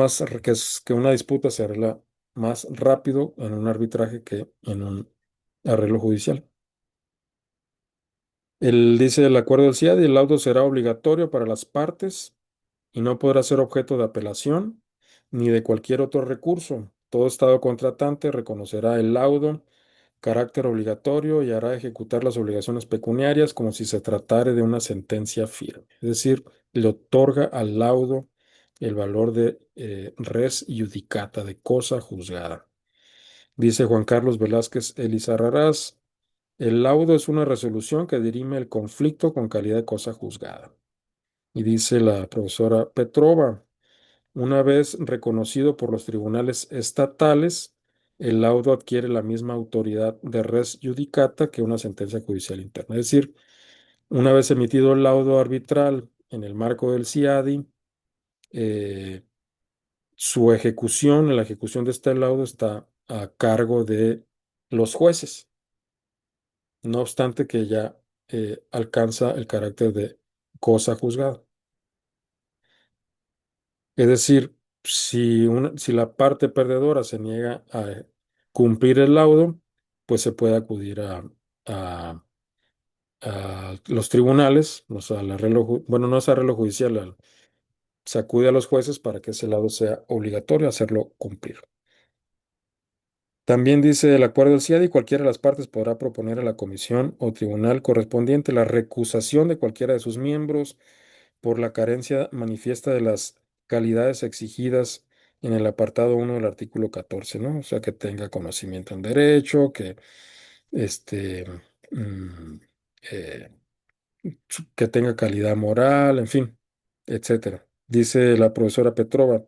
que una disputa se arregla más rápido en un arbitraje que en un arreglo judicial. Él dice el acuerdo del CIAD y el laudo será obligatorio para las partes y no podrá ser objeto de apelación ni de cualquier otro recurso. Todo estado contratante reconocerá el laudo, carácter obligatorio y hará ejecutar las obligaciones pecuniarias como si se tratara de una sentencia firme. Es decir, le otorga al laudo el valor de res judicata, de cosa juzgada. Dice Juan Carlos Velázquez Elizarrarás, el laudo es una resolución que dirime el conflicto con calidad de cosa juzgada. Y dice la profesora Petrova, una vez reconocido por los tribunales estatales, el laudo adquiere la misma autoridad de res judicata que una sentencia judicial interna. Es decir, una vez emitido el laudo arbitral en el marco del CIADI, eh, la ejecución de este laudo está a cargo de los jueces, no obstante que ya alcanza el carácter de cosa juzgada. Es decir, si la parte perdedora se niega a cumplir el laudo, pues se puede acudir a- a los tribunales, o sea, bueno, no es arreglo judicial, se acude a los jueces para que ese laudo sea obligatorio hacerlo cumplir. También dice el acuerdo del CIADI, cualquiera de las partes podrá proponer a la comisión o tribunal correspondiente la recusación de cualquiera de sus miembros por la carencia manifiesta de las calidades exigidas en el apartado 1 del artículo 14, ¿no? O sea, que tenga conocimiento en derecho, este, mm, eh, que tenga calidad moral, en fin, etcétera. Dice la profesora Petrova,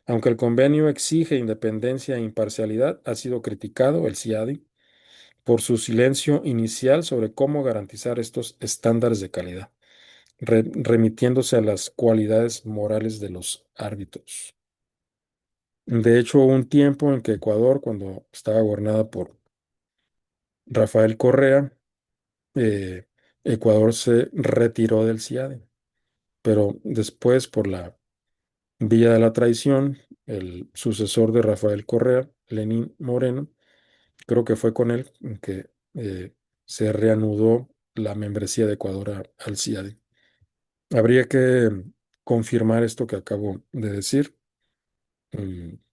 aunque el convenio exige independencia e imparcialidad, ha sido criticado el CIADI por su silencio inicial sobre cómo garantizar estos estándares de calidad, remitiéndose a las cualidades morales de los árbitros. De hecho, hubo un tiempo en que Ecuador, cuando estaba gobernada por Rafael Correa, eh, Ecuador se retiró del CIADE, pero después, por la vía de la traición, el sucesor de Rafael Correa, Lenín Moreno, creo que fue con él en que se reanudó la membresía de Ecuador al CIADE. Habría que confirmar esto que acabo de decir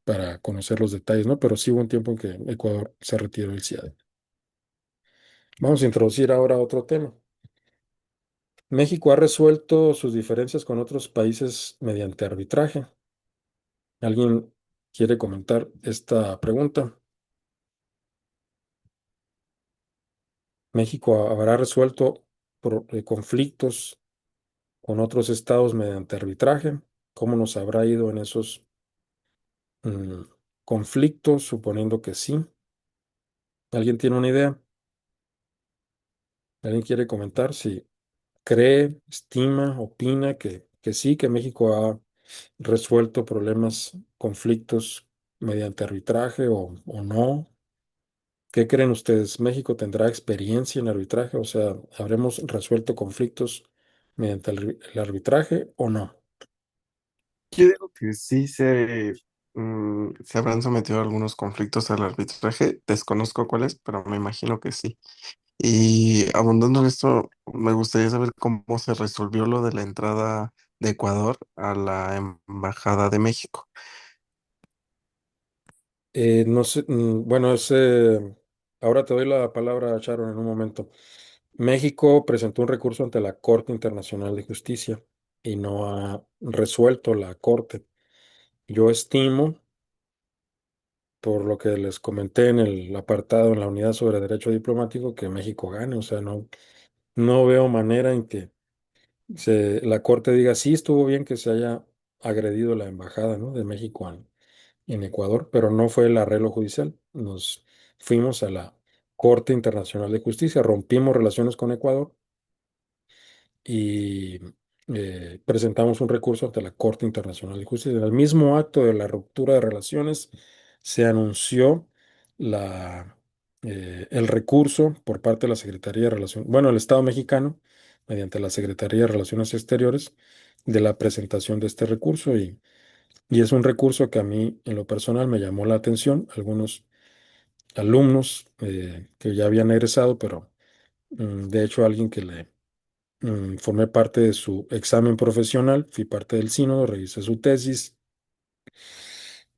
para conocer los detalles, ¿no? Pero sí hubo un tiempo en que Ecuador se retiró del CIADE. Vamos a introducir ahora otro tema. México ha resuelto sus diferencias con otros países mediante arbitraje. ¿Alguien quiere comentar esta pregunta? ¿México habrá resuelto conflictos con otros estados mediante arbitraje. ¿Cómo nos habrá ido en esos mm, conflictos? Suponiendo que sí. ¿Alguien tiene una idea? ¿Alguien quiere comentar si cree, estima, opina que sí, que México ha resuelto problemas, conflictos mediante arbitraje o no? ¿Qué creen ustedes? ¿México tendrá experiencia en arbitraje? O sea, ¿habremos resuelto conflictos mediante el arbitraje o no? Yo digo que sí se habrán sometido a algunos conflictos al arbitraje. Desconozco cuáles, pero me imagino que sí. Y abundando en esto, me gustaría saber cómo se resolvió lo de la entrada de Ecuador a la Embajada de México. No sé, bueno, ahora te doy la palabra, Sharon, en un momento. México presentó un recurso ante la Corte Internacional de Justicia y no ha resuelto la Corte. Yo estimo, por lo que les comenté en el apartado en la unidad sobre derecho diplomático, que México gane. O sea, no veo manera en que la Corte diga, sí, estuvo bien que se haya agredido la embajada, ¿no?, de México en Ecuador, pero no fue el arreglo judicial. Nos fuimos a la Corte Internacional de Justicia, rompimos relaciones con Ecuador y presentamos un recurso ante la Corte Internacional de Justicia. En el mismo acto de la ruptura de relaciones se anunció el recurso por parte de la Secretaría de Relaciones, bueno, el Estado mexicano, mediante la Secretaría de Relaciones Exteriores, de la presentación de este recurso y es un recurso que a mí en lo personal me llamó la atención. Algunos alumnos que ya habían egresado, pero de hecho alguien que formé parte de su examen profesional, fui parte del sínodo, revisé su tesis,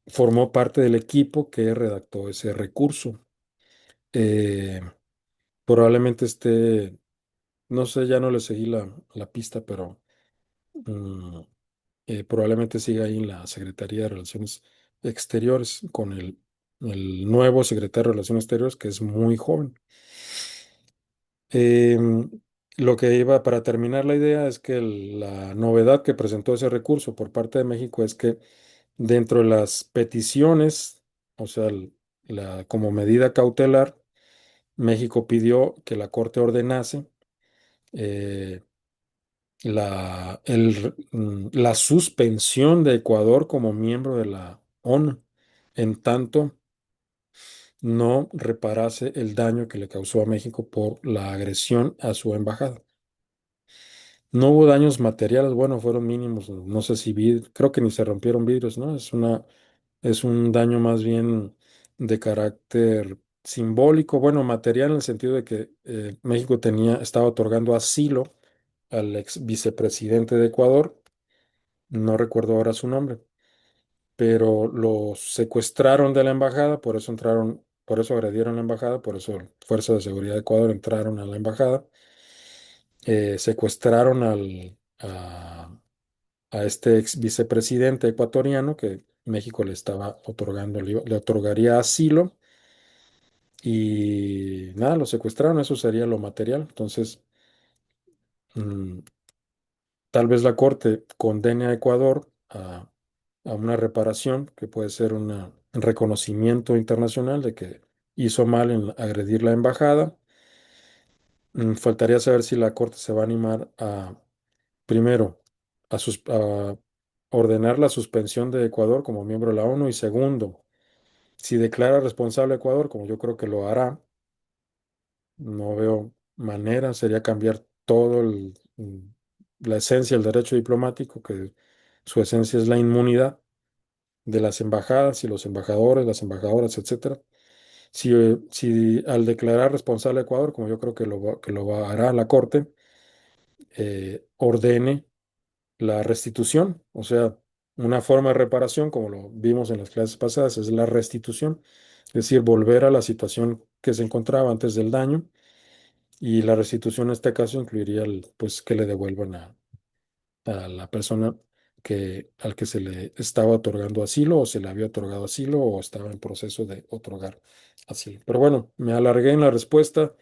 formó parte del equipo que redactó ese recurso. Eh, Probablemente no sé, ya no le seguí la pista, pero mm, probablemente siga ahí en la Secretaría de Relaciones Exteriores con el nuevo secretario de Relaciones Exteriores, que es muy joven. Em, lo que iba para terminar la idea es que la novedad que presentó ese recurso por parte de México es que dentro de las peticiones, o sea, como medida cautelar, México pidió que la Corte ordenase eh, la suspensión de Ecuador como miembro de la ONU, en tanto no reparase el daño que le causó a México por la agresión a su embajada. No hubo daños materiales, bueno, fueron mínimos, no sé si creo que ni se rompieron vidrios, ¿no? Es un daño más bien de carácter simbólico, bueno, material en el sentido de que México estaba otorgando asilo al ex vicepresidente de Ecuador, no recuerdo ahora su nombre, pero lo secuestraron de la embajada, por eso agredieron la embajada, por eso Fuerzas de Seguridad de Ecuador entraron a la embajada, secuestraron a este ex vicepresidente ecuatoriano que México le estaba otorgando, le otorgaría asilo y nada, lo secuestraron, eso sería lo material. Entonces, mm, tal vez la Corte condene a Ecuador a una reparación que puede ser un reconocimiento internacional de que hizo mal en agredir la embajada. Faltaría saber si la Corte se va a animar primero, a ordenar la suspensión de Ecuador como miembro de la ONU y segundo, si declara responsable a Ecuador, como yo creo que lo hará, no veo manera, sería cambiar la esencia del derecho diplomático, que su esencia es la inmunidad de las embajadas y los embajadores, las embajadoras, etcétera. Si al declarar responsable a Ecuador, como yo creo hará la Corte, ordene la restitución, o sea, una forma de reparación, como lo vimos en las clases pasadas, es la restitución, es decir, volver a la situación que se encontraba antes del daño, y la restitución en este caso incluiría pues que le devuelvan a la persona al que se le estaba otorgando asilo o se le había otorgado asilo o estaba en proceso de otorgar asilo. Pero bueno, me alargué en la respuesta.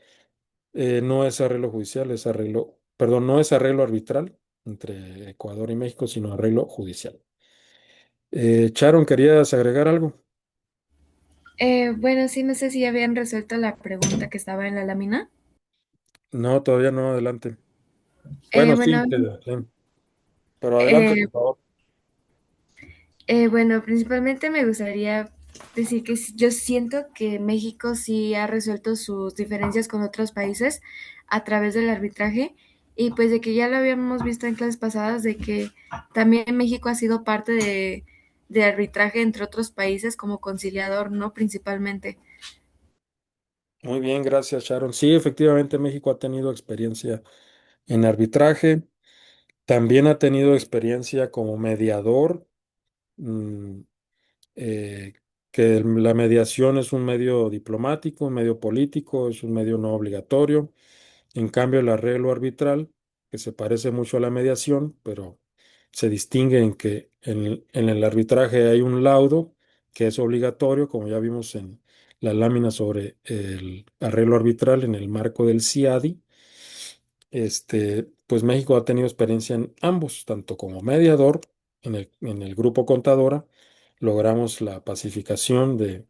No es arreglo judicial, perdón, no es arreglo arbitral, entre Ecuador y México, sino arreglo judicial. Sharon, ¿querías agregar algo? Bueno, sí, no sé si ya habían resuelto la pregunta que estaba en la lámina. No, todavía no, adelante. Bueno, sí, Bueno, sí, pero adelante, eh, por favor. bueno, principalmente me gustaría decir que yo siento que México sí ha resuelto sus diferencias con otros países a través del arbitraje y pues de que ya lo habíamos visto en clases pasadas de que también México ha sido parte de arbitraje entre otros países como conciliador, ¿no? Principalmente. Muy bien, gracias, Sharon. Sí, efectivamente, México ha tenido experiencia en arbitraje, también ha tenido experiencia como mediador, mm, eh, que la mediación es un medio diplomático, un medio político, es un medio no obligatorio. En cambio, el arreglo arbitral, que se parece mucho a la mediación, pero se distingue en que en el arbitraje hay un laudo que es obligatorio, como ya vimos en la lámina sobre el arreglo arbitral en el marco del CIADI. Pues México ha tenido experiencia en ambos, tanto como mediador en el grupo contadora, logramos la pacificación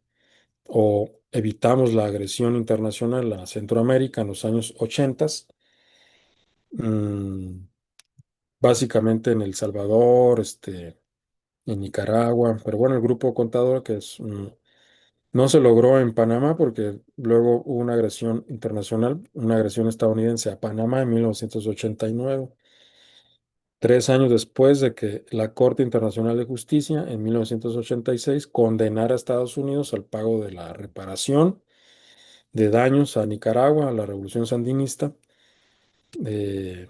o evitamos la agresión internacional a Centroamérica en los años 80, mm, básicamente en El Salvador, en Nicaragua, pero bueno, el grupo contador no se logró en Panamá porque luego hubo una agresión internacional, una agresión estadounidense a Panamá en 1989. 3 años después de que la Corte Internacional de Justicia en 1986 condenara a Estados Unidos al pago de la reparación de daños a Nicaragua, a la revolución sandinista, eh,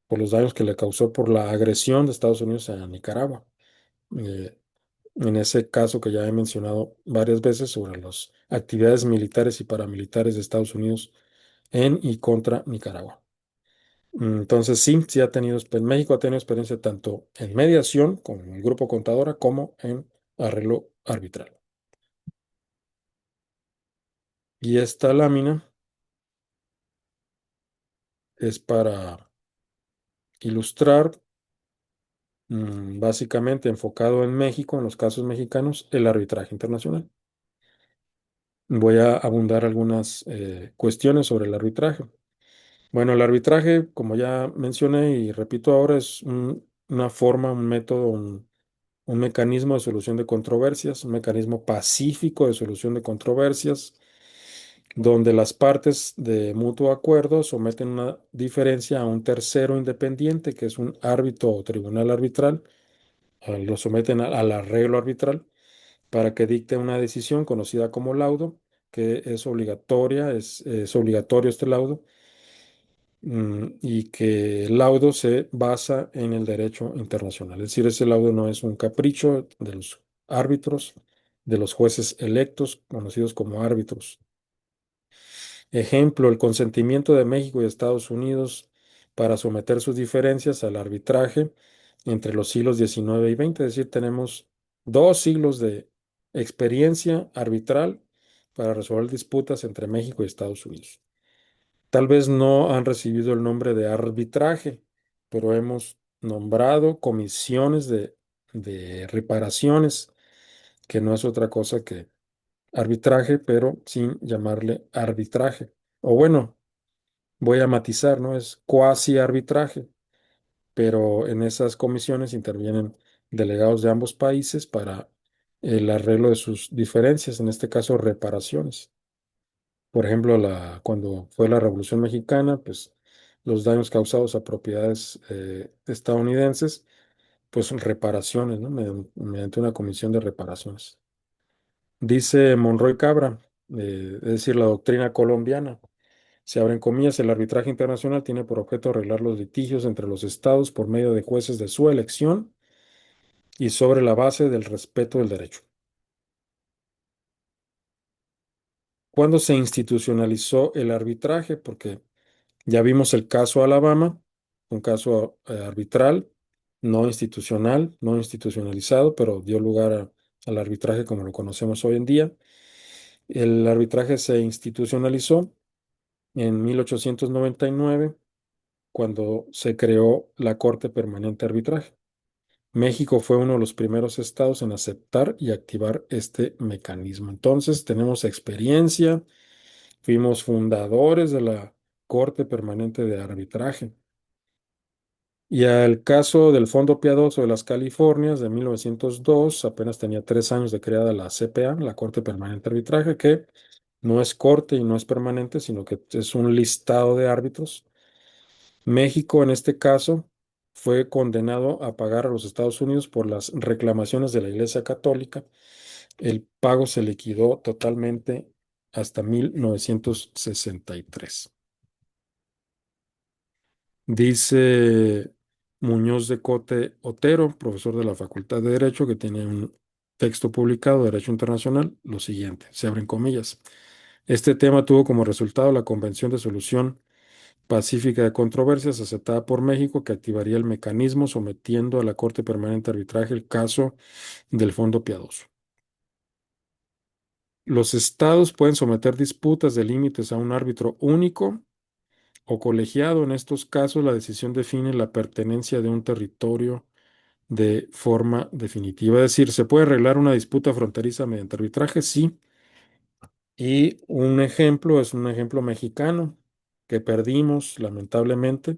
por los daños que le causó por la agresión de Estados Unidos a Nicaragua. Eh, en ese caso que ya he mencionado varias veces sobre las actividades militares y paramilitares de Estados Unidos en y contra Nicaragua. Entonces, sí, sí ha tenido, México ha tenido experiencia tanto en mediación con el grupo contadora como en arreglo arbitral. Y esta lámina es para ilustrar, básicamente enfocado en México, en los casos mexicanos, el arbitraje internacional. Voy a abundar algunas cuestiones sobre el arbitraje. Bueno, el arbitraje, como ya mencioné y repito ahora, es una forma, un método, un mecanismo de solución de controversias, un mecanismo pacífico de solución de controversias, donde las partes de mutuo acuerdo someten una diferencia a un tercero independiente, que es un árbitro o tribunal arbitral, lo someten al arreglo arbitral para que dicte una decisión conocida como laudo, que es obligatoria, es obligatorio este laudo, y que el laudo se basa en el derecho internacional. Es decir, ese laudo no es un capricho de los árbitros, de los jueces electos, conocidos como árbitros. Ejemplo, el consentimiento de México y Estados Unidos para someter sus diferencias al arbitraje entre los siglos XIX y XX. Es decir, tenemos 2 siglos de experiencia arbitral para resolver disputas entre México y Estados Unidos. Tal vez no han recibido el nombre de arbitraje, pero hemos nombrado comisiones de reparaciones, que no es otra cosa que arbitraje, pero sin llamarle arbitraje. O bueno, voy a matizar, ¿no? Es cuasi arbitraje, pero en esas comisiones intervienen delegados de ambos países para el arreglo de sus diferencias, en este caso reparaciones. Por ejemplo, cuando fue la Revolución Mexicana, pues los daños causados a propiedades estadounidenses, pues son reparaciones, ¿no? Mediante una comisión de reparaciones. Dice Monroy Cabra, es decir, la doctrina colombiana, se abren comillas, el arbitraje internacional tiene por objeto arreglar los litigios entre los estados por medio de jueces de su elección y sobre la base del respeto del derecho. ¿Cuándo se institucionalizó el arbitraje? Porque ya vimos el caso Alabama, un caso arbitral, no institucional, no institucionalizado, pero dio lugar al arbitraje como lo conocemos hoy en día. El arbitraje se institucionalizó en 1899 cuando se creó la Corte Permanente de Arbitraje. México fue uno de los primeros estados en aceptar y activar este mecanismo. Entonces, tenemos experiencia, fuimos fundadores de la Corte Permanente de Arbitraje. Y al caso del Fondo Piadoso de las Californias de 1902, apenas tenía 3 años de creada la CPA, la Corte Permanente de Arbitraje, que no es corte y no es permanente, sino que es un listado de árbitros. México, en este caso, fue condenado a pagar a los Estados Unidos por las reclamaciones de la Iglesia Católica. El pago se liquidó totalmente hasta 1963. Dice Muñoz de Cote Otero, profesor de la Facultad de Derecho, que tiene un texto publicado de Derecho Internacional, lo siguiente, se abren comillas. Este tema tuvo como resultado la Convención de Solución Pacífica de Controversias aceptada por México, que activaría el mecanismo sometiendo a la Corte Permanente de Arbitraje el caso del Fondo Piadoso. Los estados pueden someter disputas de límites a un árbitro único o colegiado. En estos casos, la decisión define la pertenencia de un territorio de forma definitiva. Es decir, ¿se puede arreglar una disputa fronteriza mediante arbitraje? Sí. Y un ejemplo es un ejemplo mexicano que perdimos lamentablemente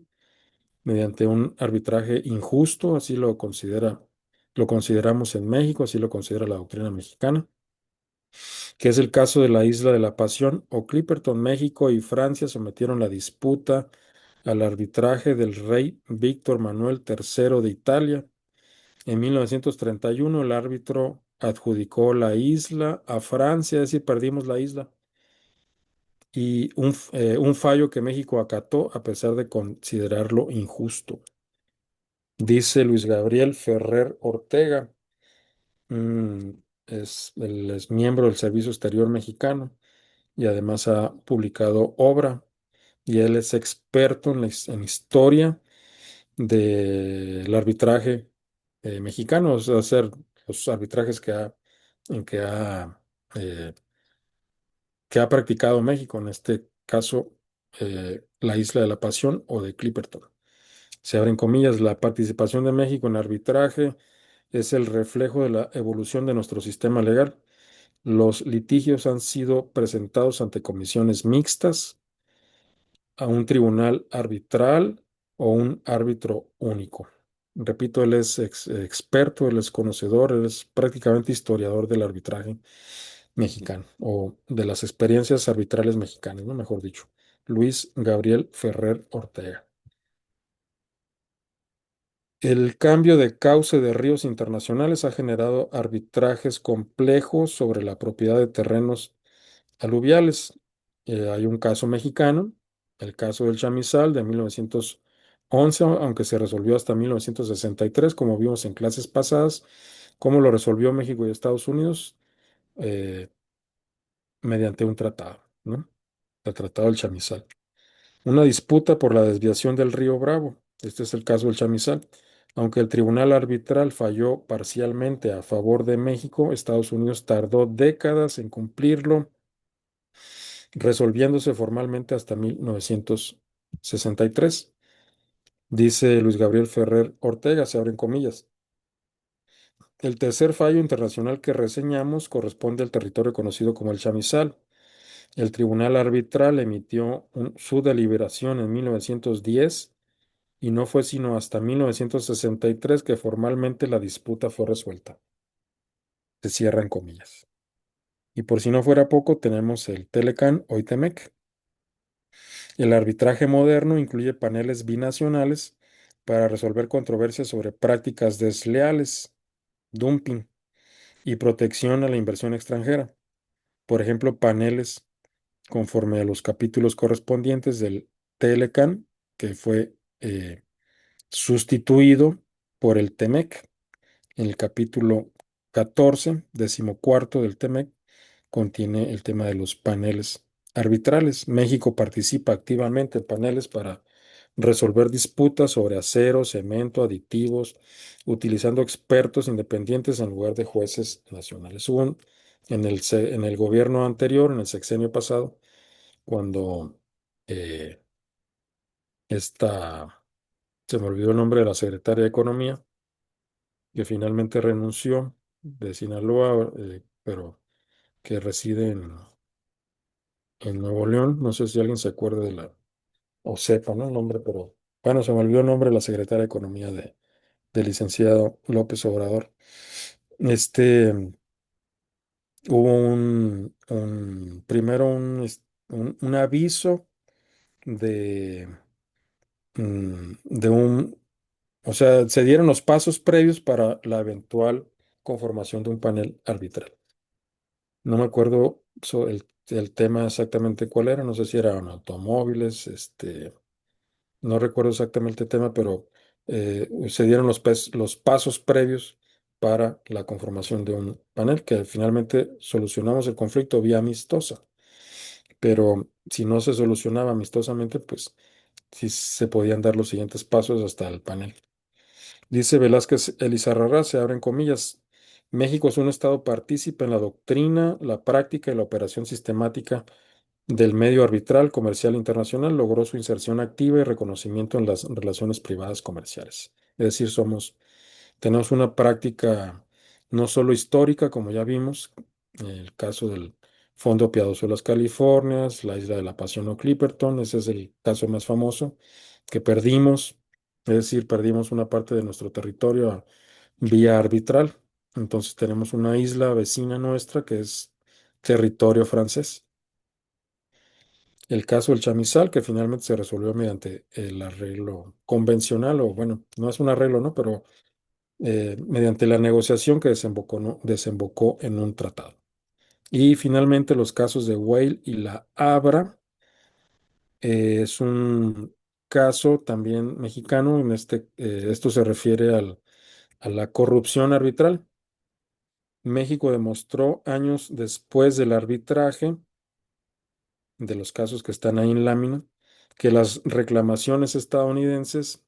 mediante un arbitraje injusto, así lo consideramos en México, así lo considera la doctrina mexicana, que es el caso de la Isla de la Pasión o Clipperton. México y Francia sometieron la disputa al arbitraje del rey Víctor Manuel III de Italia. En 1931 el árbitro adjudicó la isla a Francia, es decir, perdimos la isla. Y un fallo que México acató a pesar de considerarlo injusto. Dice Luis Gabriel Ferrer Ortega, mm, él es miembro del Servicio Exterior Mexicano y además ha publicado obra y él es experto en historia del arbitraje mexicano, o sea, hacer los arbitrajes en eh, que ha practicado México, en este caso la Isla de la Pasión o de Clipperton. Se abren comillas, la participación de México en arbitraje es el reflejo de la evolución de nuestro sistema legal. Los litigios han sido presentados ante comisiones mixtas, a un tribunal arbitral o un árbitro único. Repito, él es experto, él es conocedor, él es prácticamente historiador del arbitraje mexicano o de las experiencias arbitrales mexicanas, ¿no? Mejor dicho. Luis Gabriel Ferrer Ortega. El cambio de cauce de ríos internacionales ha generado arbitrajes complejos sobre la propiedad de terrenos aluviales. Hay un caso mexicano, el caso del Chamizal de 1911, aunque se resolvió hasta 1963, como vimos en clases pasadas. ¿Cómo lo resolvió México y Estados Unidos? Eh, Mediante un tratado, ¿no? El Tratado del Chamizal. Una disputa por la desviación del río Bravo. Este es el caso del Chamizal. Aunque el tribunal arbitral falló parcialmente a favor de México, Estados Unidos tardó décadas en cumplirlo, resolviéndose formalmente hasta 1963. Dice Luis Gabriel Ferrer Ortega, se abren comillas. El tercer fallo internacional que reseñamos corresponde al territorio conocido como el Chamizal. El tribunal arbitral emitió su deliberación en 1910 y no fue sino hasta 1963 que formalmente la disputa fue resuelta. Se cierran comillas. Y por si no fuera poco, tenemos el Telecan o ITEMEC. El arbitraje moderno incluye paneles binacionales para resolver controversias sobre prácticas desleales, dumping y protección a la inversión extranjera. Por ejemplo, paneles conforme a los capítulos correspondientes del Telecan, que fue sustituido por el TEMEC. En el capítulo 14, 14º del TEMEC, contiene el tema de los paneles arbitrales. México participa activamente en paneles para resolver disputas sobre acero, cemento, aditivos, utilizando expertos independientes en lugar de jueces nacionales. En el gobierno anterior, en el sexenio pasado, cuando esta, se me olvidó el nombre de la secretaria de Economía, que finalmente renunció de Sinaloa, pero que reside en Nuevo León. No sé si alguien se acuerda o sepa, ¿no? El nombre, pero bueno, se me olvidó el nombre de la secretaria de Economía del licenciado López Obrador. Este, hubo primero un aviso de, de o sea, se dieron los pasos previos para la eventual conformación de un panel arbitral. No me acuerdo el tema exactamente cuál era, no sé si eran automóviles, no recuerdo exactamente el tema, pero se dieron los pasos previos para la conformación de un panel, que finalmente solucionamos el conflicto vía amistosa. Pero si no se solucionaba amistosamente, pues sí se podían dar los siguientes pasos hasta el panel. Dice Velázquez Elizarrará, se abren comillas. México es un estado partícipe en la doctrina, la práctica y la operación sistemática del medio arbitral comercial internacional. Logró su inserción activa y reconocimiento en las relaciones privadas comerciales. Es decir, tenemos una práctica no solo histórica, como ya vimos, el caso del Fondo Piadoso de las Californias, la isla de la Pasión o Clipperton, ese es el caso más famoso, que perdimos, es decir, perdimos una parte de nuestro territorio vía arbitral. Entonces tenemos una isla vecina nuestra que es territorio francés. El caso del chamizal, que finalmente se resolvió mediante el arreglo convencional, o bueno, no es un arreglo, ¿no? Pero mediante la negociación que desembocó, ¿no? Desembocó en un tratado. Y finalmente los casos de Whale y la Abra, es un caso también mexicano. Esto se refiere a la corrupción arbitral. México demostró años después del arbitraje, de los casos que están ahí en lámina, que las reclamaciones estadounidenses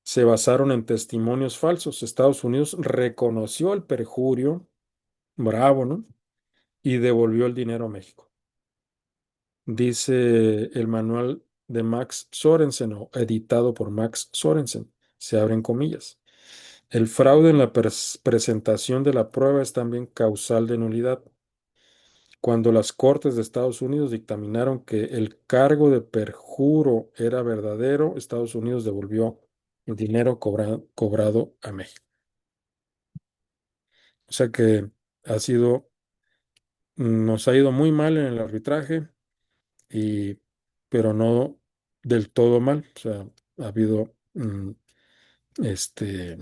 se basaron en testimonios falsos. Estados Unidos reconoció el perjurio, bravo, ¿no? Y devolvió el dinero a México. Dice el manual de Max Sorensen, o editado por Max Sorensen, se abren comillas. El fraude en la presentación de la prueba es también causal de nulidad. Cuando las Cortes de Estados Unidos dictaminaron que el cargo de perjuro era verdadero, Estados Unidos devolvió el dinero cobrado a México. O sea que ha sido, nos ha ido muy mal en el arbitraje, y, pero no del todo mal. O sea, ha habido este,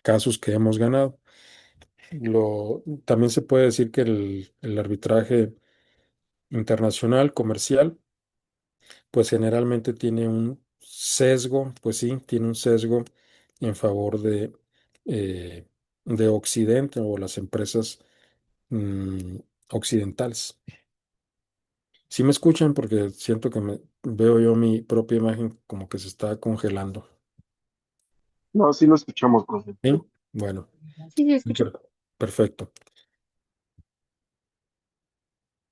casos que hemos ganado. También se puede decir que el arbitraje internacional, comercial, pues generalmente tiene un sesgo, pues sí, tiene un sesgo en favor eh, de Occidente o las empresas mm, occidentales. Sí me escuchan porque siento que veo yo mi propia imagen como que se está congelando. No, sí lo escuchamos, profe. ¿Sí? Bueno, Sí, sí, escucho. perfecto.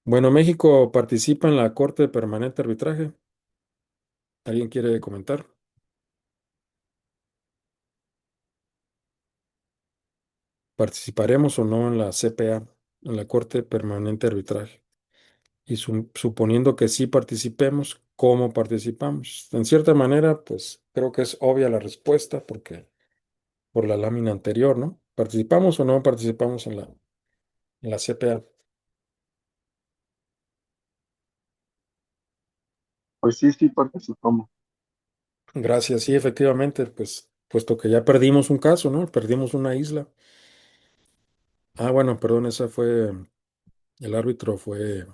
Bueno, México participa en la Corte Permanente de Arbitraje. ¿Alguien quiere comentar? ¿Participaremos o no en la CPA, en la Corte Permanente de Arbitraje? Y suponiendo que sí participemos, ¿cómo participamos? En cierta manera, pues creo que es obvia la respuesta porque por la lámina anterior, ¿no? ¿Participamos o no participamos en la CPA? Pues sí, sí participamos. Gracias, sí, efectivamente, pues puesto que ya perdimos un caso, ¿no? Perdimos una isla. Ah, bueno, perdón, el árbitro fue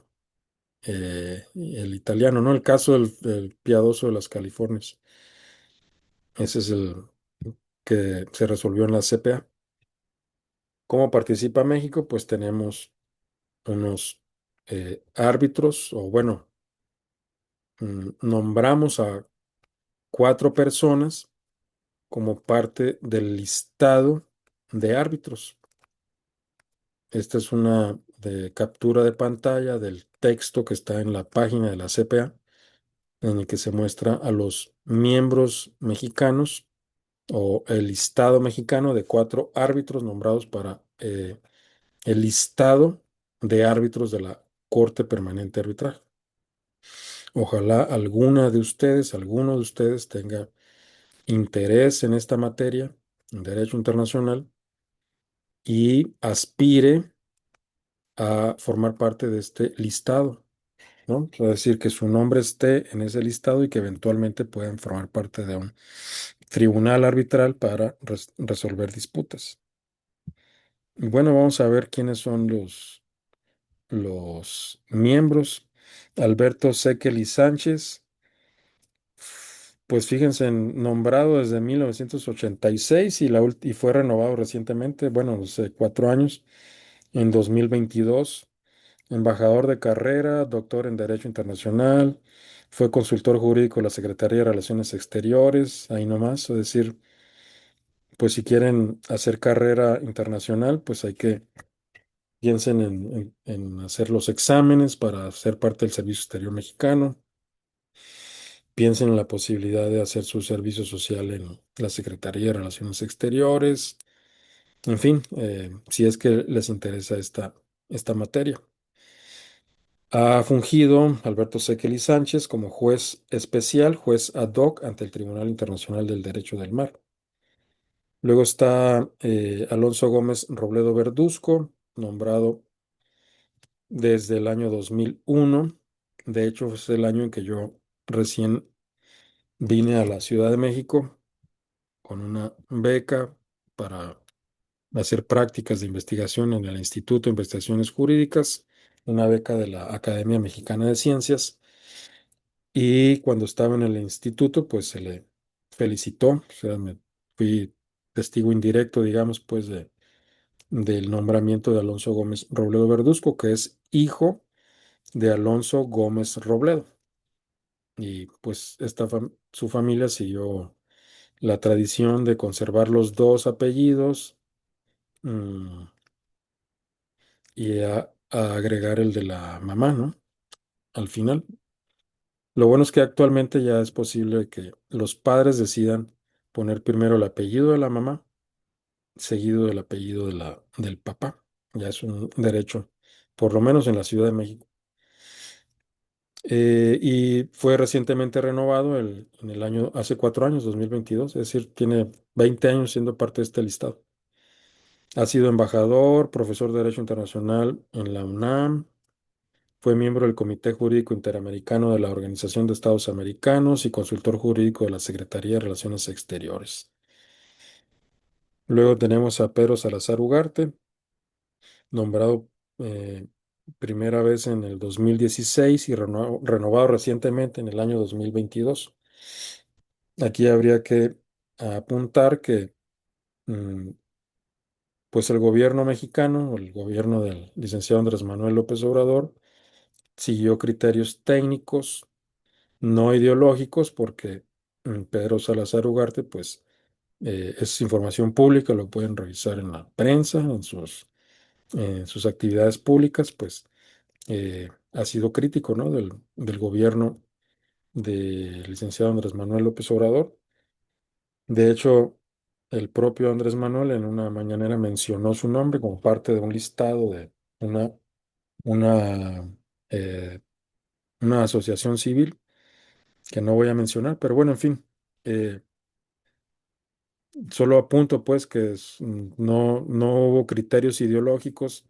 el italiano, ¿no? El caso del Piadoso de las Californias. Ese es el que se resolvió en la CPA. ¿Cómo participa México? Pues tenemos unos árbitros, o bueno, nombramos a 4 personas como parte del listado de árbitros. Esta es una de captura de pantalla del texto que está en la página de la CPA. en el que se muestra a los miembros mexicanos o el listado mexicano de 4 árbitros nombrados para el listado de árbitros de la Corte Permanente de Arbitraje. Ojalá alguno de ustedes tenga interés en esta materia, en derecho internacional, y aspire a formar parte de este listado, ¿no? Es decir, que su nombre esté en ese listado y que eventualmente puedan formar parte de un tribunal arbitral para resolver disputas. Y bueno, vamos a ver quiénes son los miembros. Alberto Sekeli Sánchez, pues fíjense, nombrado desde 1986 y fue renovado recientemente, bueno, hace 4 años, en 2022. Embajador de carrera, doctor en Derecho Internacional, fue consultor jurídico de la Secretaría de Relaciones Exteriores, ahí nomás, es decir, pues si quieren hacer carrera internacional, pues hay que piensen en hacer los exámenes para ser parte del Servicio Exterior Mexicano, piensen en la posibilidad de hacer su servicio social en la Secretaría de Relaciones Exteriores, en fin, si es que les interesa esta materia. Ha fungido Alberto Sekeli Sánchez como juez especial, juez ad hoc ante el Tribunal Internacional del Derecho del Mar. Luego está Alonso Gómez Robledo Verduzco, nombrado desde el año 2001. De hecho, es el año en que yo recién vine a la Ciudad de México con una beca para hacer prácticas de investigación en el Instituto de Investigaciones Jurídicas, una beca de la Academia Mexicana de Ciencias. Y cuando estaba en el instituto, pues se le felicitó, o sea, fui testigo indirecto, digamos, pues del nombramiento de Alonso Gómez Robledo Verduzco, que es hijo de Alonso Gómez Robledo. Y pues su familia siguió la tradición de conservar los dos apellidos, mm, y a agregar el de la mamá, ¿no? Al final. Lo bueno es que actualmente ya es posible que los padres decidan poner primero el apellido de la mamá, seguido del apellido del papá. Ya es un derecho, por lo menos en la Ciudad de México. Y fue recientemente renovado en el año, hace 4 años, 2022, es decir, tiene 20 años siendo parte de este listado. Ha sido embajador, profesor de Derecho Internacional en la UNAM, fue miembro del Comité Jurídico Interamericano de la Organización de Estados Americanos y consultor jurídico de la Secretaría de Relaciones Exteriores. Luego tenemos a Pedro Salazar Ugarte, nombrado eh, primera vez en el 2016 y renovado recientemente en el año 2022. Aquí habría que apuntar que mm, pues el gobierno mexicano, el gobierno del licenciado Andrés Manuel López Obrador, siguió criterios técnicos, no ideológicos, porque Pedro Salazar Ugarte, pues es información pública, lo pueden revisar en la prensa, en sus actividades públicas, pues ha sido crítico, ¿no? del gobierno del licenciado Andrés Manuel López Obrador. De hecho, el propio Andrés Manuel en una mañanera mencionó su nombre como parte de un listado de una, una, eh, una asociación civil que no voy a mencionar, pero bueno, en fin. Solo apunto pues que no hubo criterios ideológicos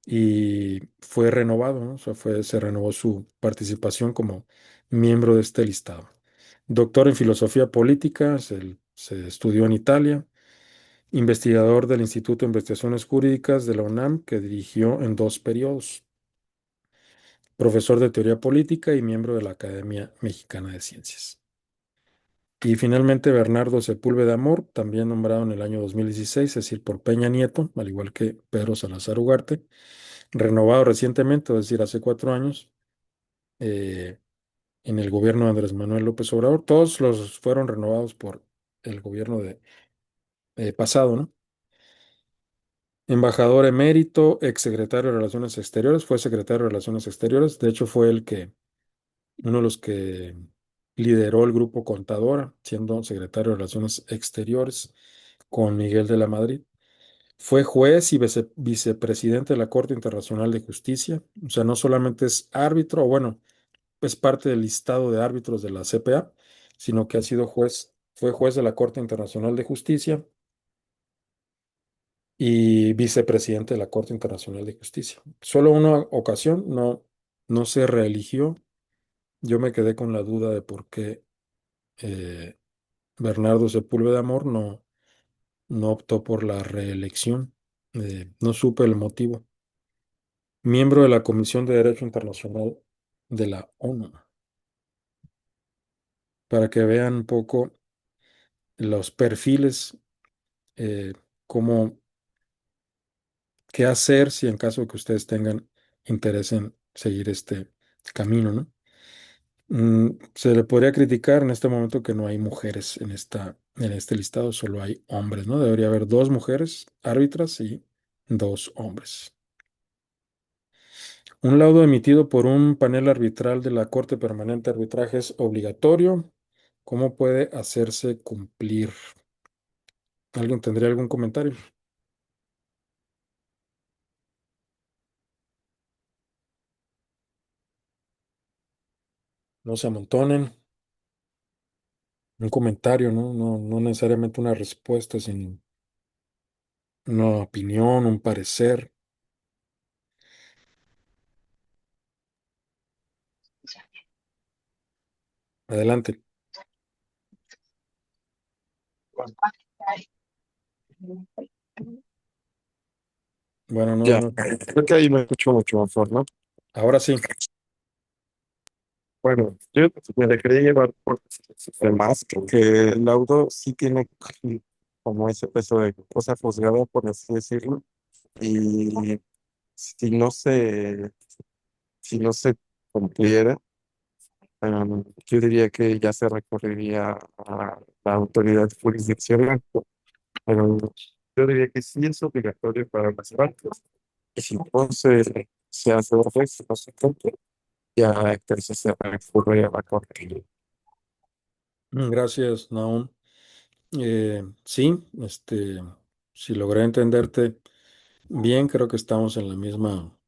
y fue renovado, ¿no? O sea, se renovó su participación como miembro de este listado. Doctor en filosofía política, se estudió en Italia, investigador del Instituto de Investigaciones Jurídicas de la UNAM, que dirigió en 2 periodos, profesor de teoría política y miembro de la Academia Mexicana de Ciencias. Y finalmente Bernardo Sepúlveda Amor, también nombrado en el año 2016, es decir, por Peña Nieto, al igual que Pedro Salazar Ugarte, renovado recientemente, es decir, hace 4 años, eh, en el gobierno de Andrés Manuel López Obrador. Todos los fueron renovados por el gobierno pasado, ¿no? Embajador emérito, exsecretario de Relaciones Exteriores, fue secretario de Relaciones Exteriores, de hecho fue el que uno de los que lideró el grupo Contadora, siendo secretario de Relaciones Exteriores con Miguel de la Madrid. Fue juez y vicepresidente de la Corte Internacional de Justicia. O sea, no solamente es árbitro, o bueno, es parte del listado de árbitros de la CPA, sino que ha sido juez, fue juez de la Corte Internacional de Justicia y vicepresidente de la Corte Internacional de Justicia. Solo una ocasión no se reeligió. Yo me quedé con la duda de por qué eh, Bernardo Sepúlveda Amor no optó por la reelección. No supe el motivo. Miembro de la Comisión de Derecho Internacional de la ONU, para que vean un poco los perfiles, eh, cómo, qué hacer si en caso de que ustedes tengan interés en seguir este camino, ¿no? Se le podría criticar en este momento que no hay mujeres en este listado, solo hay hombres, ¿no? Debería haber dos mujeres árbitras y dos hombres. Un laudo emitido por un panel arbitral de la Corte Permanente de Arbitraje es obligatorio. ¿Cómo puede hacerse cumplir? ¿Alguien tendría algún comentario? No se amontonen. Un comentario, ¿no? No necesariamente una respuesta, sino una opinión, un parecer. Adelante. Bueno, Ya, no. creo que ahí me escucho mucho mejor, ¿no? Ahora sí. Bueno, yo me dejaría llevar por los demás, porque el laudo sí tiene como ese peso de cosa juzgada, por así decirlo, y si no se, si no se cumpliera, yo diría que ya se recurriría a la autoridad jurisdiccional, pero yo diría que sí es obligatorio para las partes, y si no se hace la vez, no se cumple. Ya entonces se recurre a la corte. Gracias, Naum. Sí, si logré entenderte bien, creo que estamos en la misma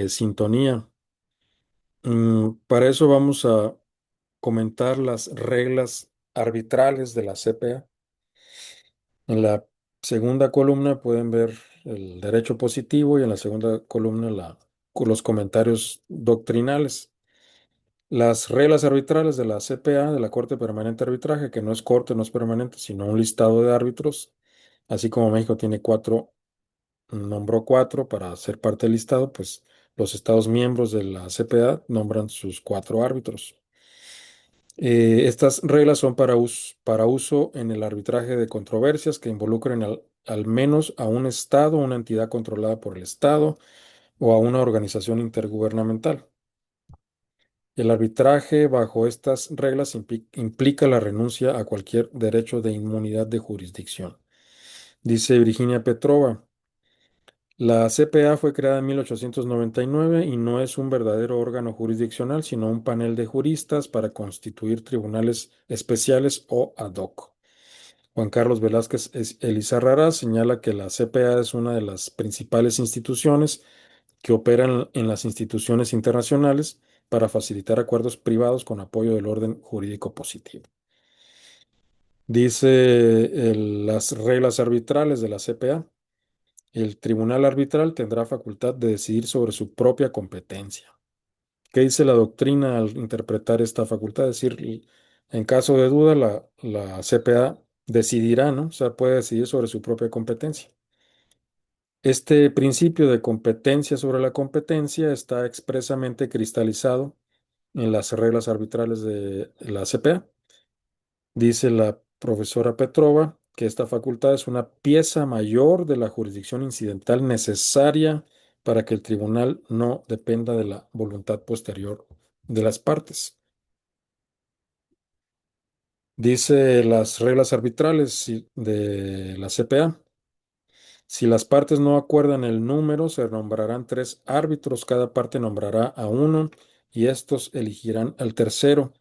sintonía. Para eso vamos a comentar las reglas arbitrales de la CPA. En la segunda columna pueden ver el derecho positivo y en la segunda columna con los comentarios doctrinales. Las reglas arbitrales de la CPA, de la Corte Permanente de Arbitraje, que no es corte, no es permanente, sino un listado de árbitros, así como México tiene cuatro, nombró cuatro para ser parte del listado, pues los estados miembros de la CPA nombran sus cuatro árbitros. Estas reglas son para uso en el arbitraje de controversias que involucren al menos a un estado, una entidad controlada por el estado o a una organización intergubernamental. El arbitraje bajo estas reglas implica la renuncia a cualquier derecho de inmunidad de jurisdicción. Dice Virginia Petrova, la CPA fue creada en 1899 y no es un verdadero órgano jurisdiccional, sino un panel de juristas para constituir tribunales especiales o ad hoc. Juan Carlos Velázquez Elizarrará señala que la CPA es una de las principales instituciones que operan en las instituciones internacionales para facilitar acuerdos privados con apoyo del orden jurídico positivo. Dice las reglas arbitrales de la CPA. El tribunal arbitral tendrá facultad de decidir sobre su propia competencia. ¿Qué dice la doctrina al interpretar esta facultad? Es decir, en caso de duda, la CPA decidirá, ¿no? O sea, puede decidir sobre su propia competencia. Este principio de competencia sobre la competencia está expresamente cristalizado en las reglas arbitrales de la CPA. Dice la profesora Petrova que esta facultad es una pieza mayor de la jurisdicción incidental necesaria para que el tribunal no dependa de la voluntad posterior de las partes. Dice las reglas arbitrales de la CPA. Si las partes no acuerdan el número, se nombrarán tres árbitros. Cada parte nombrará a uno y estos elegirán al tercero,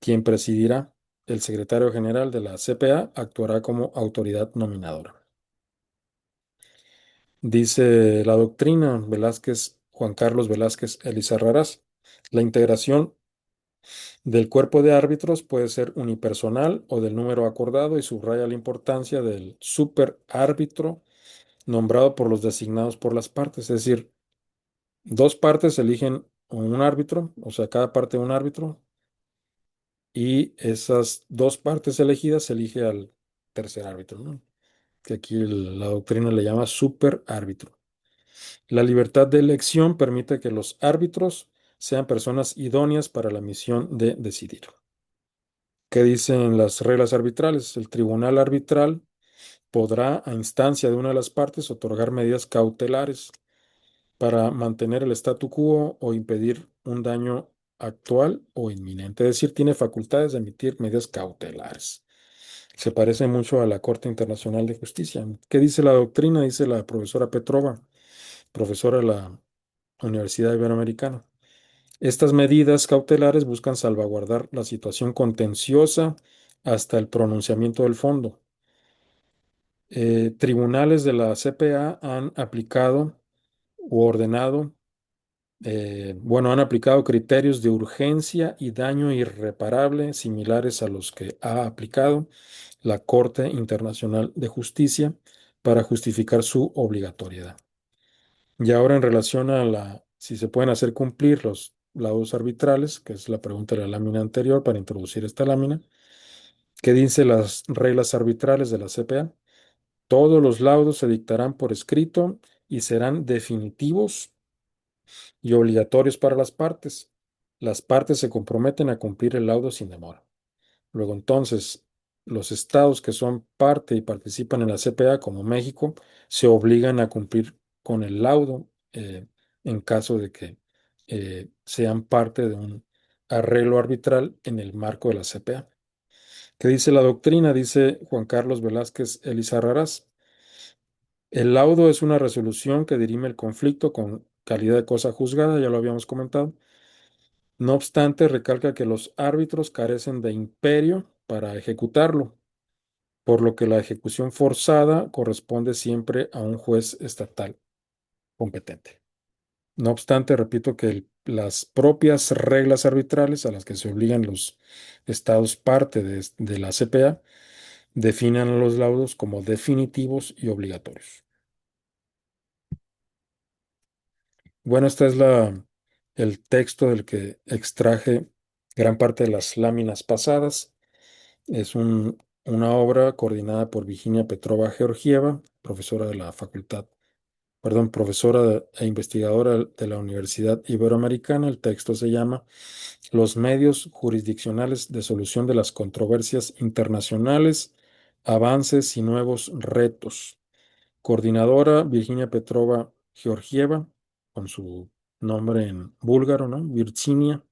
quien presidirá. El secretario general de la CPA actuará como autoridad nominadora. Dice la doctrina Velázquez, Juan Carlos Velázquez Elizarrarás, la integración del cuerpo de árbitros puede ser unipersonal o del número acordado y subraya la importancia del superárbitro nombrado por los designados por las partes. Es decir, dos partes eligen un árbitro, o sea, cada parte un árbitro, y esas dos partes elegidas elige al tercer árbitro, ¿no? Que aquí la doctrina le llama superárbitro. La libertad de elección permite que los árbitros sean personas idóneas para la misión de decidir. ¿Qué dicen las reglas arbitrales? El tribunal arbitral podrá, a instancia de una de las partes, otorgar medidas cautelares para mantener el statu quo o impedir un daño actual o inminente. Es decir, tiene facultades de emitir medidas cautelares. Se parece mucho a la Corte Internacional de Justicia. ¿Qué dice la doctrina? Dice la profesora Petrova, profesora de la Universidad Iberoamericana. Estas medidas cautelares buscan salvaguardar la situación contenciosa hasta el pronunciamiento del fondo. Tribunales de la CPA han aplicado u ordenado, han aplicado criterios de urgencia y daño irreparable similares a los que ha aplicado la Corte Internacional de Justicia para justificar su obligatoriedad. Y ahora en relación a si se pueden hacer cumplir los laudos arbitrales, que es la pregunta de la lámina anterior para introducir esta lámina, ¿qué dice las reglas arbitrales de la CPA? Todos los laudos se dictarán por escrito y serán definitivos y obligatorios para las partes. Las partes se comprometen a cumplir el laudo sin demora. Luego, entonces, los estados que son parte y participan en la CPA, como México, se obligan a cumplir con el laudo en caso de que sean parte de un arreglo arbitral en el marco de la CPA. ¿Qué dice la doctrina? Dice Juan Carlos Velázquez Elizarrarás. El laudo es una resolución que dirime el conflicto con calidad de cosa juzgada, ya lo habíamos comentado. No obstante, recalca que los árbitros carecen de imperio para ejecutarlo, por lo que la ejecución forzada corresponde siempre a un juez estatal competente. No obstante, repito que las propias reglas arbitrales a las que se obligan los estados parte de la CPA definen los laudos como definitivos y obligatorios. Bueno, este es el texto del que extraje gran parte de las láminas pasadas. Es una obra coordinada por Virginia Petrova Georgieva, profesora de la facultad, perdón, profesora e investigadora de la Universidad Iberoamericana. El texto se llama Los medios jurisdiccionales de solución de las controversias internacionales, avances y nuevos retos. Coordinadora Virginia Petrova Georgieva, con su nombre en búlgaro, ¿no? Virginia,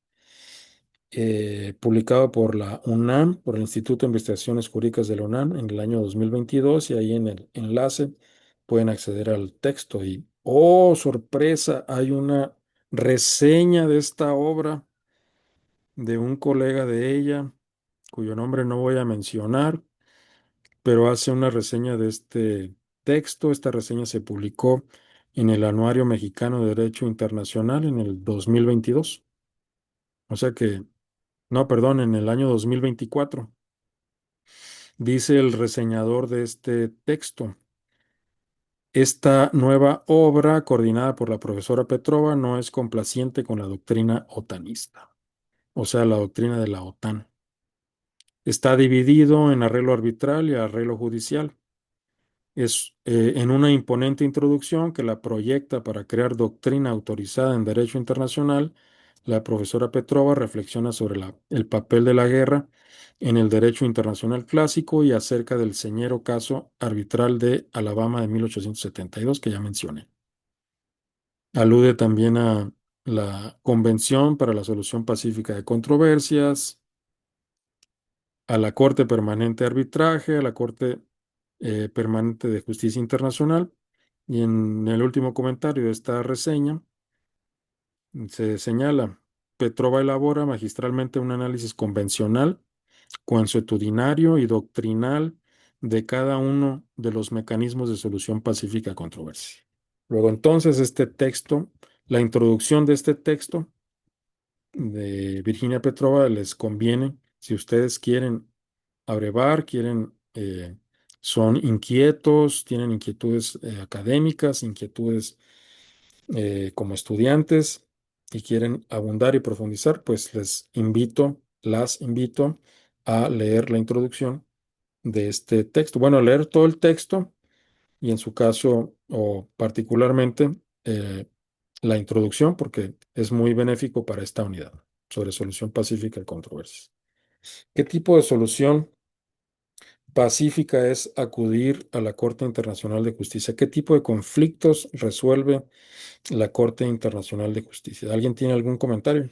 publicado por la UNAM, por el Instituto de Investigaciones Jurídicas de la UNAM en el año 2022, y ahí en el enlace pueden acceder al texto y, oh, sorpresa, hay una reseña de esta obra de un colega de ella, cuyo nombre no voy a mencionar, pero hace una reseña de este texto. Esta reseña se publicó en el Anuario Mexicano de Derecho Internacional en el 2022. O sea que, no, perdón, en el año 2024. Dice el reseñador de este texto: esta nueva obra, coordinada por la profesora Petrova, no es complaciente con la doctrina otanista, o sea, la doctrina de la OTAN. Está dividido en arreglo arbitral y arreglo judicial. Es en una imponente introducción que la proyecta para crear doctrina autorizada en derecho internacional. La profesora Petrova reflexiona sobre el papel de la guerra en el derecho internacional clásico y acerca del señero caso arbitral de Alabama de 1872 que ya mencioné. Alude también a la Convención para la Solución Pacífica de Controversias, a la Corte Permanente de Arbitraje, a la Corte Permanente de Justicia Internacional. Y en el último comentario de esta reseña se señala Petrova elabora magistralmente un análisis convencional, consuetudinario y doctrinal de cada uno de los mecanismos de solución pacífica a controversia. Luego, entonces, este texto, la introducción de este texto de Virginia Petrova les conviene, si ustedes quieren abrevar, son inquietos, tienen inquietudes académicas, inquietudes como estudiantes y quieren abundar y profundizar, pues las invito a leer la introducción de este texto. Bueno, leer todo el texto y en su caso o particularmente la introducción porque es muy benéfico para esta unidad sobre solución pacífica de controversias. ¿Qué tipo de solución pacífica es acudir a la Corte Internacional de Justicia? ¿Qué tipo de conflictos resuelve la Corte Internacional de Justicia? ¿Alguien tiene algún comentario?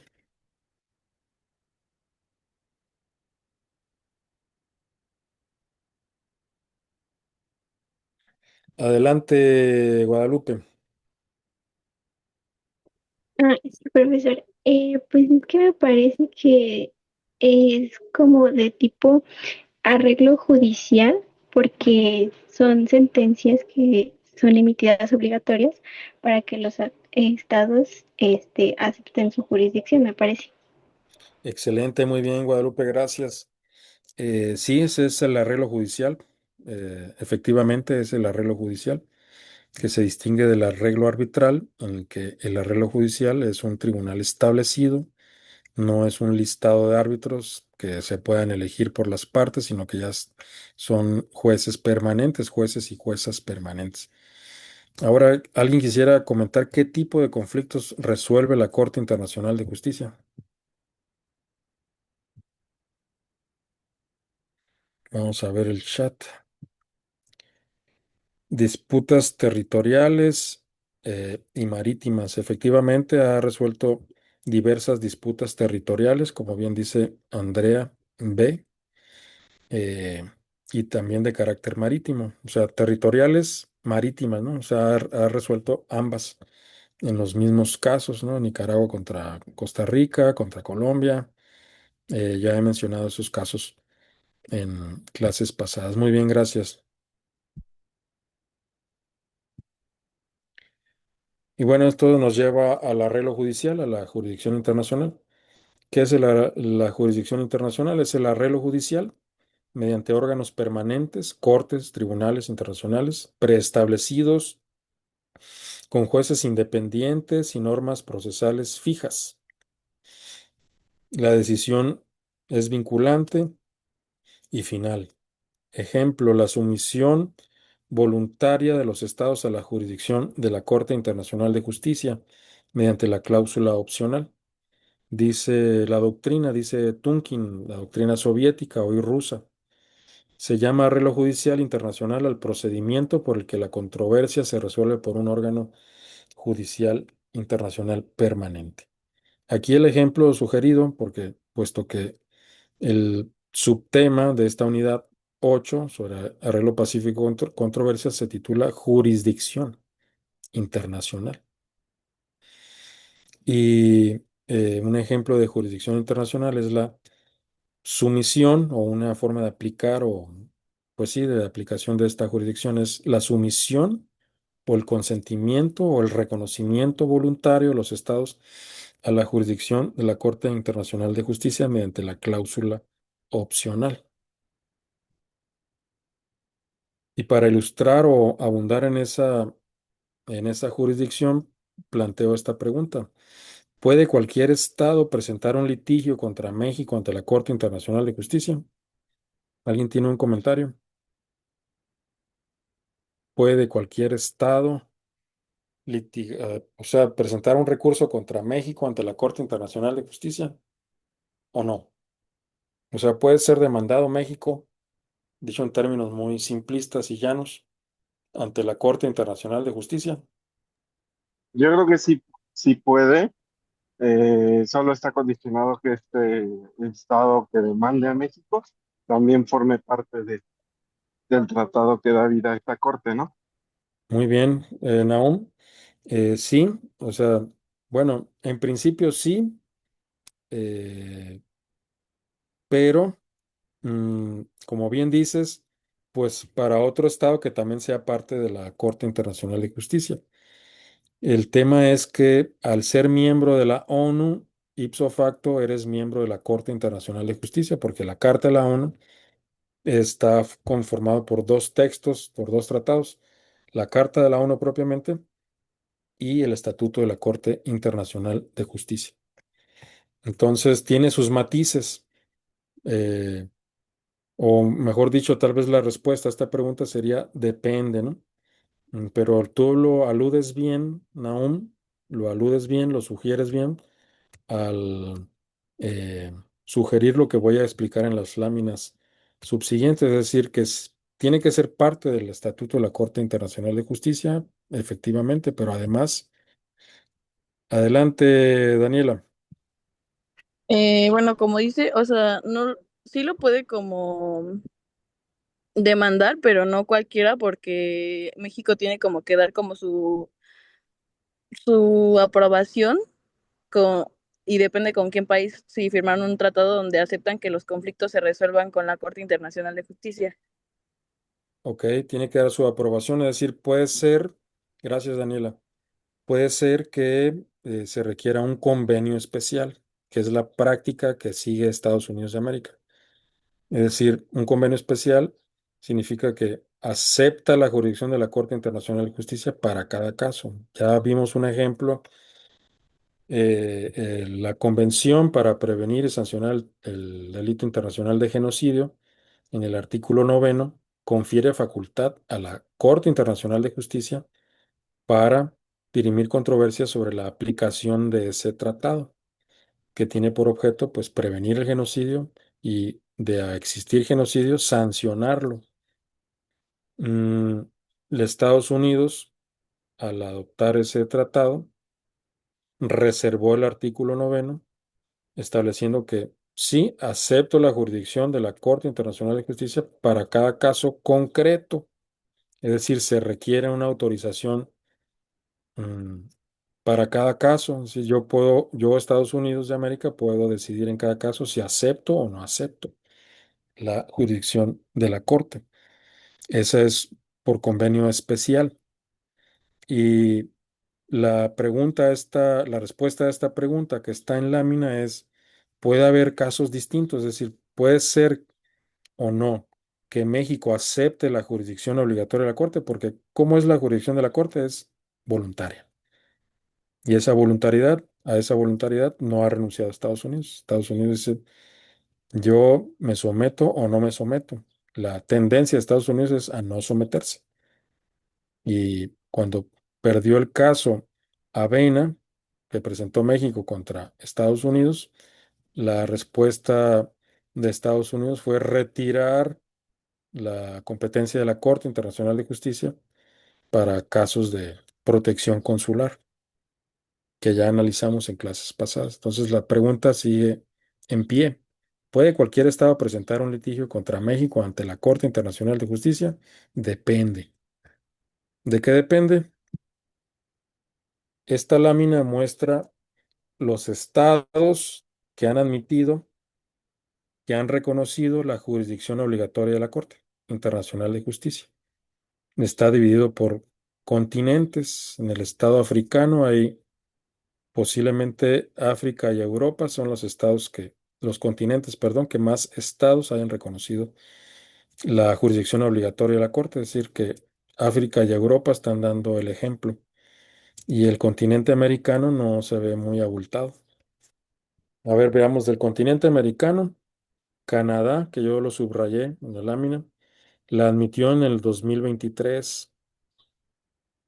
Adelante, Guadalupe. Sí, profesor. Pues es que me parece que es como de tipo arreglo judicial, porque son sentencias que son emitidas obligatorias para que los estados acepten su jurisdicción, me parece. Excelente, muy bien, Guadalupe, gracias. Sí, ese es el arreglo judicial. Efectivamente, es el arreglo judicial que se distingue del arreglo arbitral, en el que el arreglo judicial es un tribunal establecido, no es un listado de árbitros que se puedan elegir por las partes, sino que son jueces permanentes, jueces y juezas permanentes. Ahora, ¿alguien quisiera comentar qué tipo de conflictos resuelve la Corte Internacional de Justicia? Vamos a ver el chat. Disputas territoriales y marítimas. Efectivamente, ha resuelto diversas disputas territoriales, como bien dice Andrea B., eh, y también de carácter marítimo, o sea, territoriales, marítimas, ¿no? O sea, ha resuelto ambas en los mismos casos, ¿no? Nicaragua contra Costa Rica, contra Colombia. Ya he mencionado esos casos en clases pasadas. Muy bien, gracias. Y bueno, esto nos lleva al arreglo judicial, a la jurisdicción internacional. ¿Qué es la jurisdicción internacional? Es el arreglo judicial mediante órganos permanentes, cortes, tribunales internacionales, preestablecidos con jueces independientes y normas procesales fijas. La decisión es vinculante y final. Ejemplo, la sumisión voluntaria de los estados a la jurisdicción de la Corte Internacional de Justicia mediante la cláusula opcional. Dice la doctrina, dice Tunkin, la doctrina soviética, hoy rusa. Se llama arreglo judicial internacional al procedimiento por el que la controversia se resuelve por un órgano judicial internacional permanente. Aquí el ejemplo sugerido, porque puesto que el subtema de esta unidad 8 sobre arreglo pacífico controversia se titula Jurisdicción Internacional. Y un ejemplo de jurisdicción internacional es la sumisión o una forma de aplicar o, pues sí, de aplicación de esta jurisdicción es la sumisión o el consentimiento o el reconocimiento voluntario de los estados a la jurisdicción de la Corte Internacional de Justicia mediante la cláusula opcional. Y para ilustrar o abundar en esa jurisdicción, planteo esta pregunta. ¿Puede cualquier estado presentar un litigio contra México ante la Corte Internacional de Justicia? ¿Alguien tiene un comentario? ¿Puede cualquier estado o sea, presentar un recurso contra México ante la Corte Internacional de Justicia o no? O sea, puede ser demandado México, dicho en términos muy simplistas y llanos, ante la Corte Internacional de Justicia. Yo creo que sí, sí puede. Solo está condicionado que este estado que demande a México también forme parte del tratado que da vida a esta corte, ¿no? Muy bien, Nahum. Sí, o sea, bueno, en principio sí, eh, pero, como bien dices, pues para otro estado que también sea parte de la Corte Internacional de Justicia. El tema es que al ser miembro de la ONU, ipso facto eres miembro de la Corte Internacional de Justicia, porque la Carta de la ONU está conformado por dos textos, por dos tratados, la Carta de la ONU propiamente y el Estatuto de la Corte Internacional de Justicia. Entonces tiene sus matices, eh, o mejor dicho, tal vez la respuesta a esta pregunta sería depende, ¿no? Pero tú lo aludes bien, Nahum, lo aludes bien, lo sugieres bien al eh, sugerir lo que voy a explicar en las láminas subsiguientes, es decir, que tiene que ser parte del Estatuto de la Corte Internacional de Justicia, efectivamente, pero además, adelante, Daniela. Bueno, como dice, o sea, no, sí lo puede como demandar, pero no cualquiera, porque México tiene como que dar como su aprobación con, y depende con qué país, si firmaron un tratado donde aceptan que los conflictos se resuelvan con la Corte Internacional de Justicia. Ok, tiene que dar su aprobación, es decir, puede ser, gracias, Daniela, puede ser que se requiera un convenio especial, que es la práctica que sigue Estados Unidos de América. Es decir, un convenio especial significa que acepta la jurisdicción de la Corte Internacional de Justicia para cada caso. Ya vimos un ejemplo, la Convención para prevenir y sancionar el delito internacional de genocidio, en el artículo 9, confiere facultad a la Corte Internacional de Justicia para dirimir controversias sobre la aplicación de ese tratado, que tiene por objeto, pues, prevenir el genocidio y de existir genocidio, sancionarlo. Mm, los Estados Unidos, al adoptar ese tratado, reservó el artículo 9, estableciendo que sí acepto la jurisdicción de la Corte Internacional de Justicia para cada caso concreto. Es decir, se requiere una autorización mm, para cada caso. Si yo puedo, yo, Estados Unidos de América, puedo decidir en cada caso si acepto o no acepto la jurisdicción de la Corte. Esa es por convenio especial. Y la respuesta a esta pregunta que está en lámina es, puede haber casos distintos, es decir, puede ser o no que México acepte la jurisdicción obligatoria de la Corte, porque ¿cómo es la jurisdicción de la Corte? Es voluntaria. Y a esa voluntariedad no ha renunciado Estados Unidos. Estados Unidos dice, yo me someto o no me someto. La tendencia de Estados Unidos es a no someterse. Y cuando perdió el caso Avena, que presentó México contra Estados Unidos, la respuesta de Estados Unidos fue retirar la competencia de la Corte Internacional de Justicia para casos de protección consular, que ya analizamos en clases pasadas. Entonces, la pregunta sigue en pie. ¿Puede cualquier estado presentar un litigio contra México ante la Corte Internacional de Justicia? Depende. ¿De qué depende? Esta lámina muestra los estados que han admitido, que han reconocido la jurisdicción obligatoria de la Corte Internacional de Justicia. Está dividido por continentes. En el estado africano hay posiblemente África y Europa son los continentes, perdón, que más estados hayan reconocido la jurisdicción obligatoria de la Corte, es decir, que África y Europa están dando el ejemplo y el continente americano no se ve muy abultado. A ver, veamos del continente americano. Canadá, que yo lo subrayé en la lámina, la admitió en el 2023.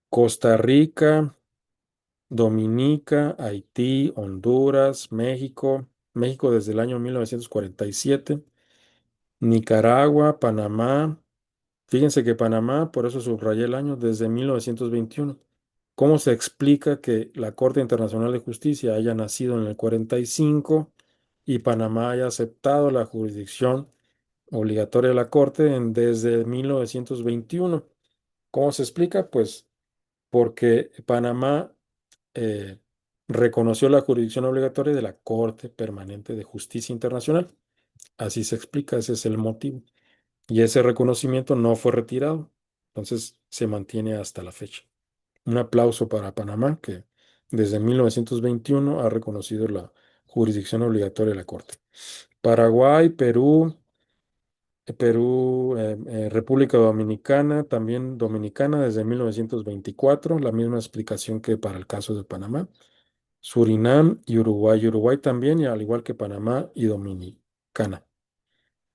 Costa Rica, Dominica, Haití, Honduras, México desde el año 1947, Nicaragua, Panamá. Fíjense que Panamá, por eso subrayé el año, desde 1921. ¿Cómo se explica que la Corte Internacional de Justicia haya nacido en el 45 y Panamá haya aceptado la jurisdicción obligatoria de la Corte desde 1921? ¿Cómo se explica? Pues porque Panamá, eh, reconoció la jurisdicción obligatoria de la Corte Permanente de Justicia Internacional. Así se explica, ese es el motivo. Y ese reconocimiento no fue retirado, entonces se mantiene hasta la fecha. Un aplauso para Panamá, que desde 1921 ha reconocido la jurisdicción obligatoria de la Corte. Paraguay, República Dominicana, también Dominicana desde 1924, la misma explicación que para el caso de Panamá. Surinam y Uruguay también, y al igual que Panamá y Dominicana.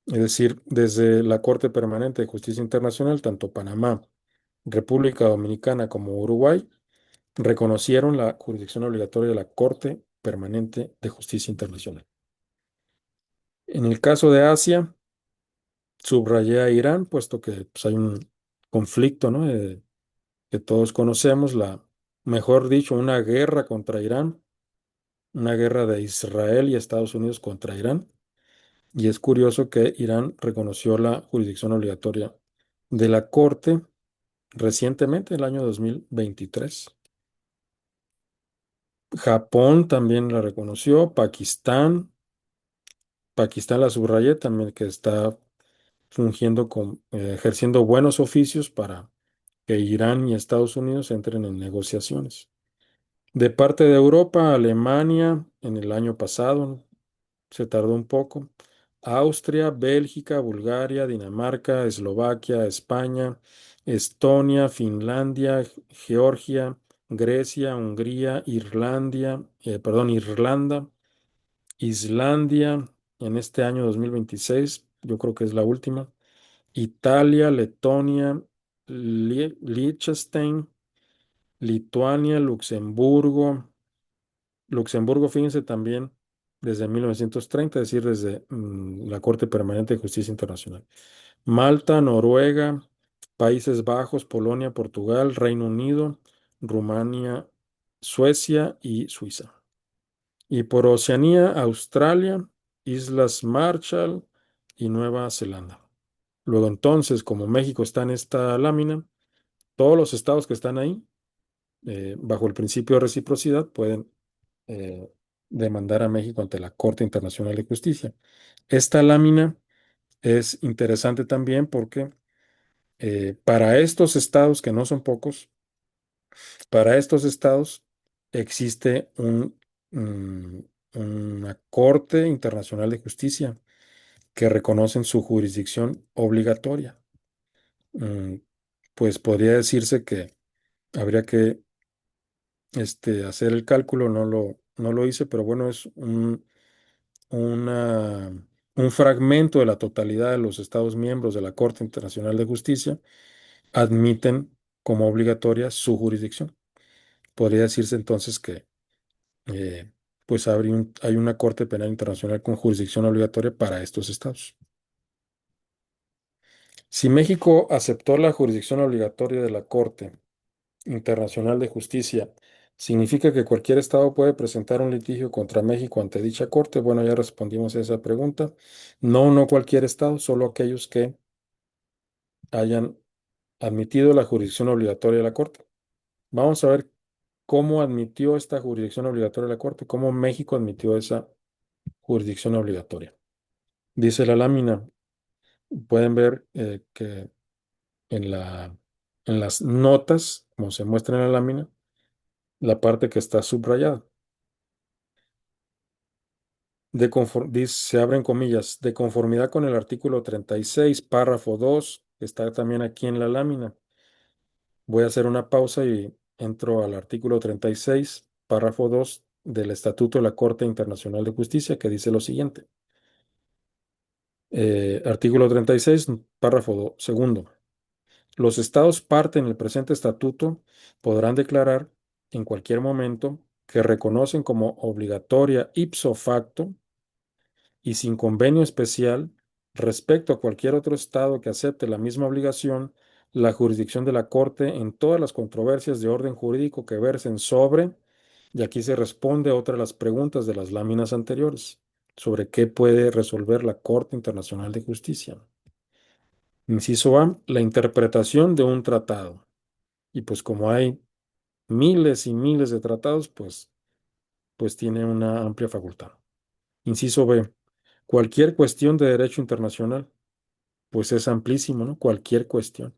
Es decir, desde la Corte Permanente de Justicia Internacional, tanto Panamá, República Dominicana como Uruguay reconocieron la jurisdicción obligatoria de la Corte Permanente de Justicia Internacional. En el caso de Asia, subrayé a Irán, puesto que pues, hay un conflicto, ¿no? Que todos conocemos, mejor dicho, una guerra contra Irán, una guerra de Israel y Estados Unidos contra Irán. Y es curioso que Irán reconoció la jurisdicción obligatoria de la Corte recientemente, el año 2023. Japón también la reconoció, Pakistán la subrayé también, que está ejerciendo buenos oficios para que Irán y Estados Unidos entren en negociaciones. De parte de Europa, Alemania en el año pasado se tardó un poco. Austria, Bélgica, Bulgaria, Dinamarca, Eslovaquia, España, Estonia, Finlandia, Georgia, Grecia, Hungría, Irlanda, Islandia en este año 2026, yo creo que es la última. Italia, Letonia, Liechtenstein, Lituania, Luxemburgo, fíjense también desde 1930, es decir, desde la Corte Permanente de Justicia Internacional. Malta, Noruega, Países Bajos, Polonia, Portugal, Reino Unido, Rumania, Suecia y Suiza. Y por Oceanía, Australia, Islas Marshall y Nueva Zelanda. Luego entonces, como México está en esta lámina, todos los estados que están ahí, bajo el principio de reciprocidad, pueden eh, demandar a México ante la Corte Internacional de Justicia. Esta lámina es interesante también porque para estos estados, que no son pocos, para estos estados existe mm, una Corte Internacional de Justicia que reconocen su jurisdicción obligatoria. Mm, pues podría decirse que habría que hacer el cálculo, no lo hice, pero bueno, es una- un fragmento de la totalidad de los Estados miembros de la Corte Internacional de Justicia admiten como obligatoria su jurisdicción. Podría decirse entonces que eh, pues hay una Corte Penal Internacional con jurisdicción obligatoria para estos estados. Si México aceptó la jurisdicción obligatoria de la Corte Internacional de Justicia, ¿significa que cualquier estado puede presentar un litigio contra México ante dicha corte? Bueno, ya respondimos a esa pregunta. No, no cualquier estado, solo aquellos que hayan admitido la jurisdicción obligatoria de la corte. Vamos a ver cómo admitió esta jurisdicción obligatoria de la corte, cómo México admitió esa jurisdicción obligatoria. Dice la lámina, pueden ver que en en las notas, como se muestra en la lámina, la parte que está subrayada. Se abren comillas, de conformidad con el artículo 36, párrafo 2, que está también aquí en la lámina. Voy a hacer una pausa y entro al artículo 36, párrafo 2 del Estatuto de la Corte Internacional de Justicia, que dice lo siguiente. Artículo 36, párrafo segundo. Los estados parte en el presente estatuto podrán declarar en cualquier momento que reconocen como obligatoria ipso facto y sin convenio especial respecto a cualquier otro estado que acepte la misma obligación, la jurisdicción de la Corte en todas las controversias de orden jurídico que versen sobre, y aquí se responde a otra de las preguntas de las láminas anteriores, sobre qué puede resolver la Corte Internacional de Justicia. Inciso A, la interpretación de un tratado. Y pues como hay miles y miles de tratados, pues pues tiene una amplia facultad. Inciso B, cualquier cuestión de derecho internacional, pues es amplísimo, ¿no? Cualquier cuestión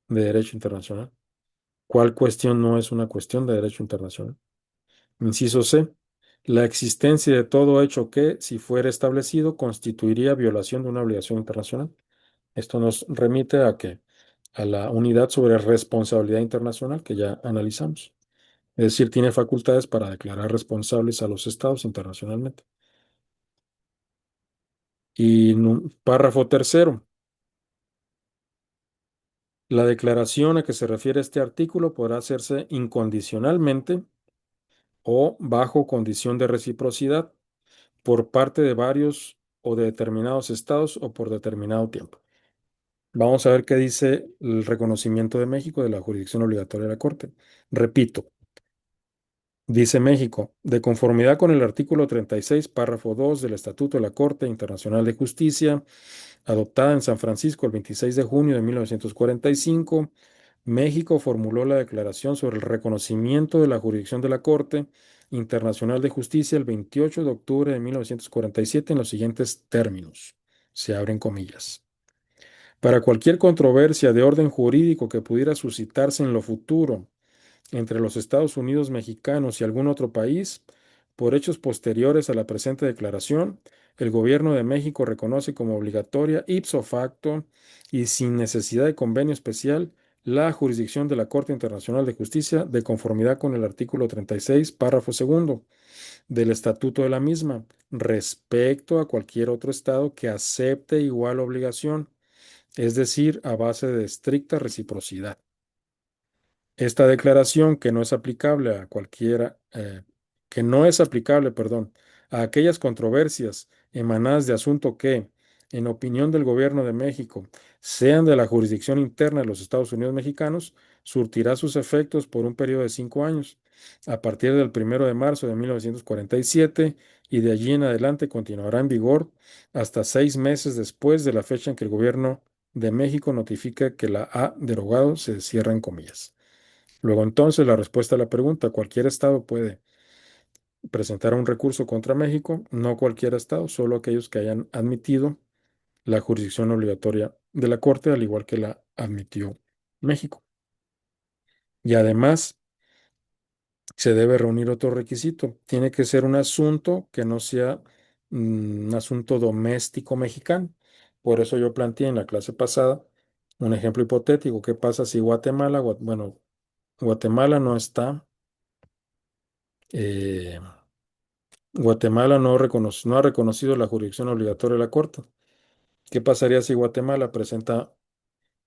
de derecho internacional. ¿Cuál cuestión no es una cuestión de derecho internacional? Inciso C, la existencia de todo hecho que, si fuera establecido, constituiría violación de una obligación internacional. Esto nos remite a que a la unidad sobre responsabilidad internacional que ya analizamos. Es decir, tiene facultades para declarar responsables a los estados internacionalmente. Y párrafo tercero. La declaración a que se refiere este artículo podrá hacerse incondicionalmente o bajo condición de reciprocidad por parte de varios o de determinados estados o por determinado tiempo. Vamos a ver qué dice el reconocimiento de México de la jurisdicción obligatoria de la Corte. Repito, dice México, de conformidad con el artículo 36, párrafo 2 del Estatuto de la Corte Internacional de Justicia, adoptada en San Francisco el 26 de junio de 1945, México formuló la declaración sobre el reconocimiento de la jurisdicción de la Corte Internacional de Justicia el 28 de octubre de 1947 en los siguientes términos. Se abren comillas. Para cualquier controversia de orden jurídico que pudiera suscitarse en lo futuro entre los Estados Unidos mexicanos y algún otro país, por hechos posteriores a la presente declaración, el Gobierno de México reconoce como obligatoria ipso facto y sin necesidad de convenio especial la jurisdicción de la Corte Internacional de Justicia de conformidad con el artículo 36, párrafo segundo del estatuto de la misma, respecto a cualquier otro Estado que acepte igual obligación, es decir, a base de estricta reciprocidad. Esta declaración que no es aplicable a cualquiera, que no es aplicable, perdón, a aquellas controversias emanadas de asunto que, en opinión del Gobierno de México, sean de la jurisdicción interna de los Estados Unidos mexicanos, surtirá sus efectos por un periodo de 5 años, a partir del 1 de marzo de 1947, y de allí en adelante continuará en vigor hasta 6 meses después de la fecha en que el Gobierno de México notifica que la ha derogado, se cierran comillas. Luego entonces la respuesta a la pregunta, cualquier estado puede presentar un recurso contra México, no cualquier estado, solo aquellos que hayan admitido la jurisdicción obligatoria de la Corte, al igual que la admitió México. Y además se debe reunir otro requisito, tiene que ser un asunto que no sea un asunto doméstico mexicano. Por eso yo planteé en la clase pasada un ejemplo hipotético, ¿qué pasa si Guatemala, bueno, Guatemala no está eh, Guatemala no ha reconocido la jurisdicción obligatoria de la Corte? ¿Qué pasaría si Guatemala presenta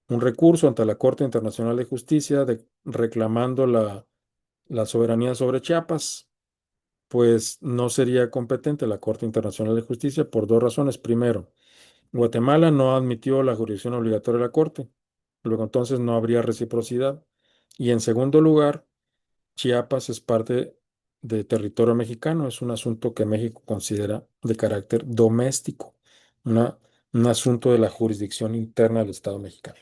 un recurso ante la Corte Internacional de Justicia reclamando la soberanía sobre Chiapas? Pues no sería competente la Corte Internacional de Justicia por dos razones. Primero, Guatemala no admitió la jurisdicción obligatoria de la Corte, luego entonces no habría reciprocidad. Y en segundo lugar, Chiapas es parte de territorio mexicano, es un asunto que México considera de carácter doméstico, una- un asunto de la jurisdicción interna del Estado mexicano.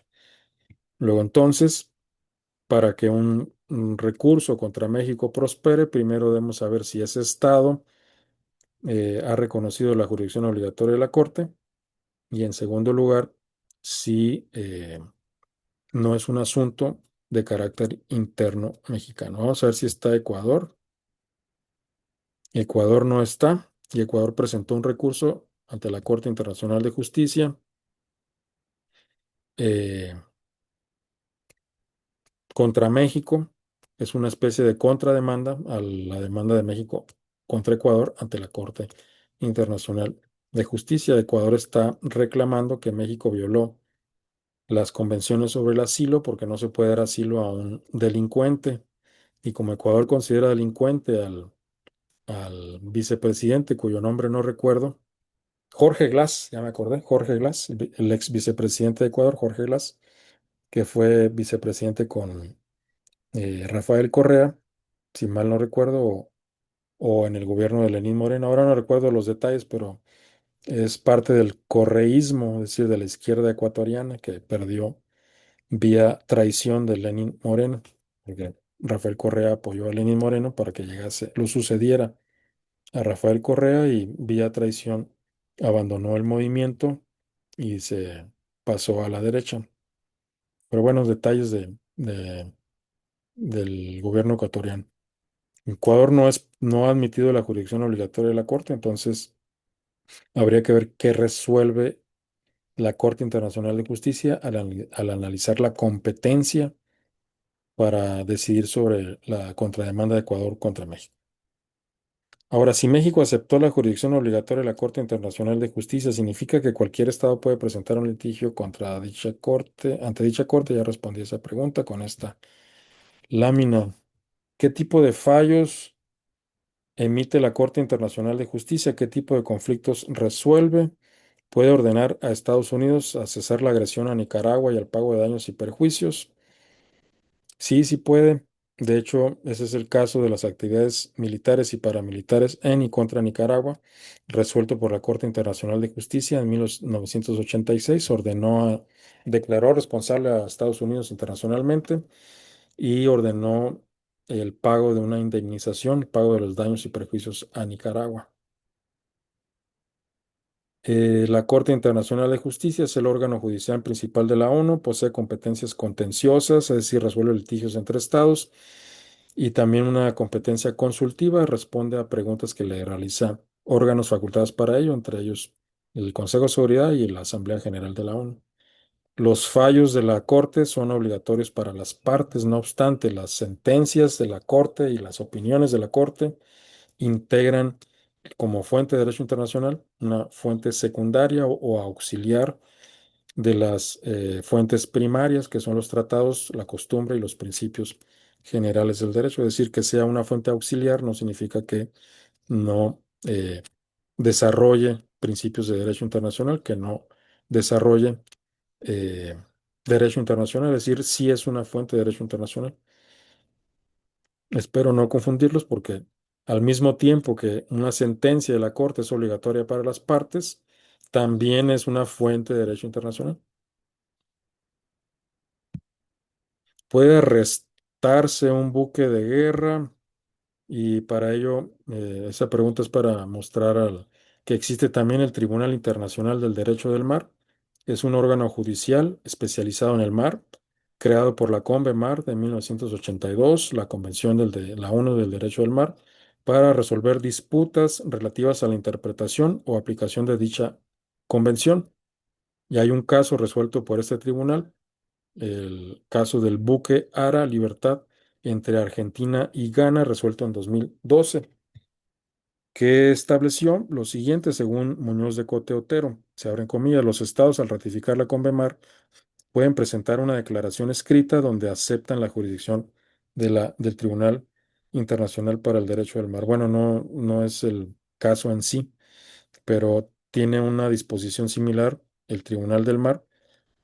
Luego entonces, para que un recurso contra México prospere, primero debemos saber si ese Estado ha reconocido la jurisdicción obligatoria de la Corte y en segundo lugar, si no es un asunto de carácter interno mexicano. Vamos a ver si está Ecuador. Ecuador no está y Ecuador presentó un recurso ante la Corte Internacional de Justicia eh, contra México. Es una especie de contrademanda a la demanda de México contra Ecuador ante la Corte Internacional de Justicia. Ecuador está reclamando que México violó las convenciones sobre el asilo porque no se puede dar asilo a un delincuente. Y como Ecuador considera delincuente al vicepresidente, cuyo nombre no recuerdo, Jorge Glass, ya me acordé, Jorge Glass, el ex vicepresidente de Ecuador, Jorge Glass, que fue vicepresidente con Rafael Correa, si mal no recuerdo, o en el gobierno de Lenín Moreno. Ahora no recuerdo los detalles, pero es parte del correísmo, es decir, de la izquierda ecuatoriana que perdió vía traición de Lenín Moreno, porque Rafael Correa apoyó a Lenín Moreno para que llegase, lo sucediera a Rafael Correa y vía traición abandonó el movimiento y se pasó a la derecha. Pero buenos detalles del gobierno ecuatoriano. Ecuador no ha admitido la jurisdicción obligatoria de la Corte, entonces habría que ver qué resuelve la Corte Internacional de Justicia al analizar la competencia para decidir sobre la contrademanda de Ecuador contra México. Ahora, si México aceptó la jurisdicción obligatoria de la Corte Internacional de Justicia, ¿significa que cualquier estado puede presentar un litigio contra dicha corte? Ante dicha corte, ya respondí esa pregunta con esta lámina. ¿Qué tipo de fallos emite la Corte Internacional de Justicia? ¿Qué tipo de conflictos resuelve? Puede ordenar a Estados Unidos a cesar la agresión a Nicaragua y al pago de daños y perjuicios. Sí, sí puede. De hecho, ese es el caso de las actividades militares y paramilitares en y contra Nicaragua, resuelto por la Corte Internacional de Justicia en 1986. Declaró responsable a Estados Unidos internacionalmente y ordenó el pago de una indemnización, pago de los daños y perjuicios a Nicaragua. La Corte Internacional de Justicia es el órgano judicial principal de la ONU, posee competencias contenciosas, es decir, resuelve litigios entre estados, y también una competencia consultiva, responde a preguntas que le realiza órganos facultados para ello, entre ellos el Consejo de Seguridad y la Asamblea General de la ONU. Los fallos de la Corte son obligatorios para las partes, no obstante, las sentencias de la Corte y las opiniones de la Corte integran como fuente de derecho internacional una fuente secundaria o auxiliar de las fuentes primarias, que son los tratados, la costumbre y los principios generales del derecho. Es decir, que sea una fuente auxiliar no significa que no desarrolle principios de derecho internacional, que no desarrolle eh, derecho internacional, es decir, sí es una fuente de derecho internacional. Espero no confundirlos porque al mismo tiempo que una sentencia de la Corte es obligatoria para las partes, también es una fuente de derecho internacional. Puede arrestarse un buque de guerra y para ello esa pregunta es para mostrar que existe también el Tribunal Internacional del Derecho del Mar. Es un órgano judicial especializado en el mar, creado por la CONVEMAR de 1982, la Convención de la ONU del Derecho del Mar, para resolver disputas relativas a la interpretación o aplicación de dicha convención. Y hay un caso resuelto por este tribunal, el caso del buque Ara Libertad entre Argentina y Ghana, resuelto en 2012, que estableció lo siguiente según Muñoz de Cote Otero. Se abren comillas, los estados al ratificar la CONVEMAR pueden presentar una declaración escrita donde aceptan la jurisdicción del Tribunal Internacional para el Derecho del Mar. Bueno, no es el caso en sí, pero tiene una disposición similar el Tribunal del Mar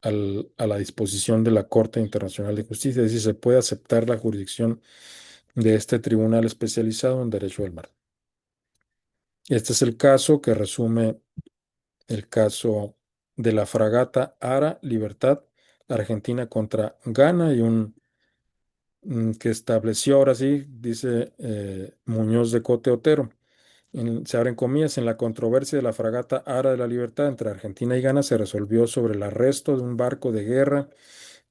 a la disposición de la Corte Internacional de Justicia, es decir, se puede aceptar la jurisdicción de este tribunal especializado en Derecho del Mar. Este es el caso que resume el caso de la fragata Ara Libertad Argentina contra Ghana y que estableció, ahora sí, dice Muñoz de Cote Otero, se abren comillas, en la controversia de la fragata Ara de la Libertad entre Argentina y Ghana se resolvió sobre el arresto de un barco de guerra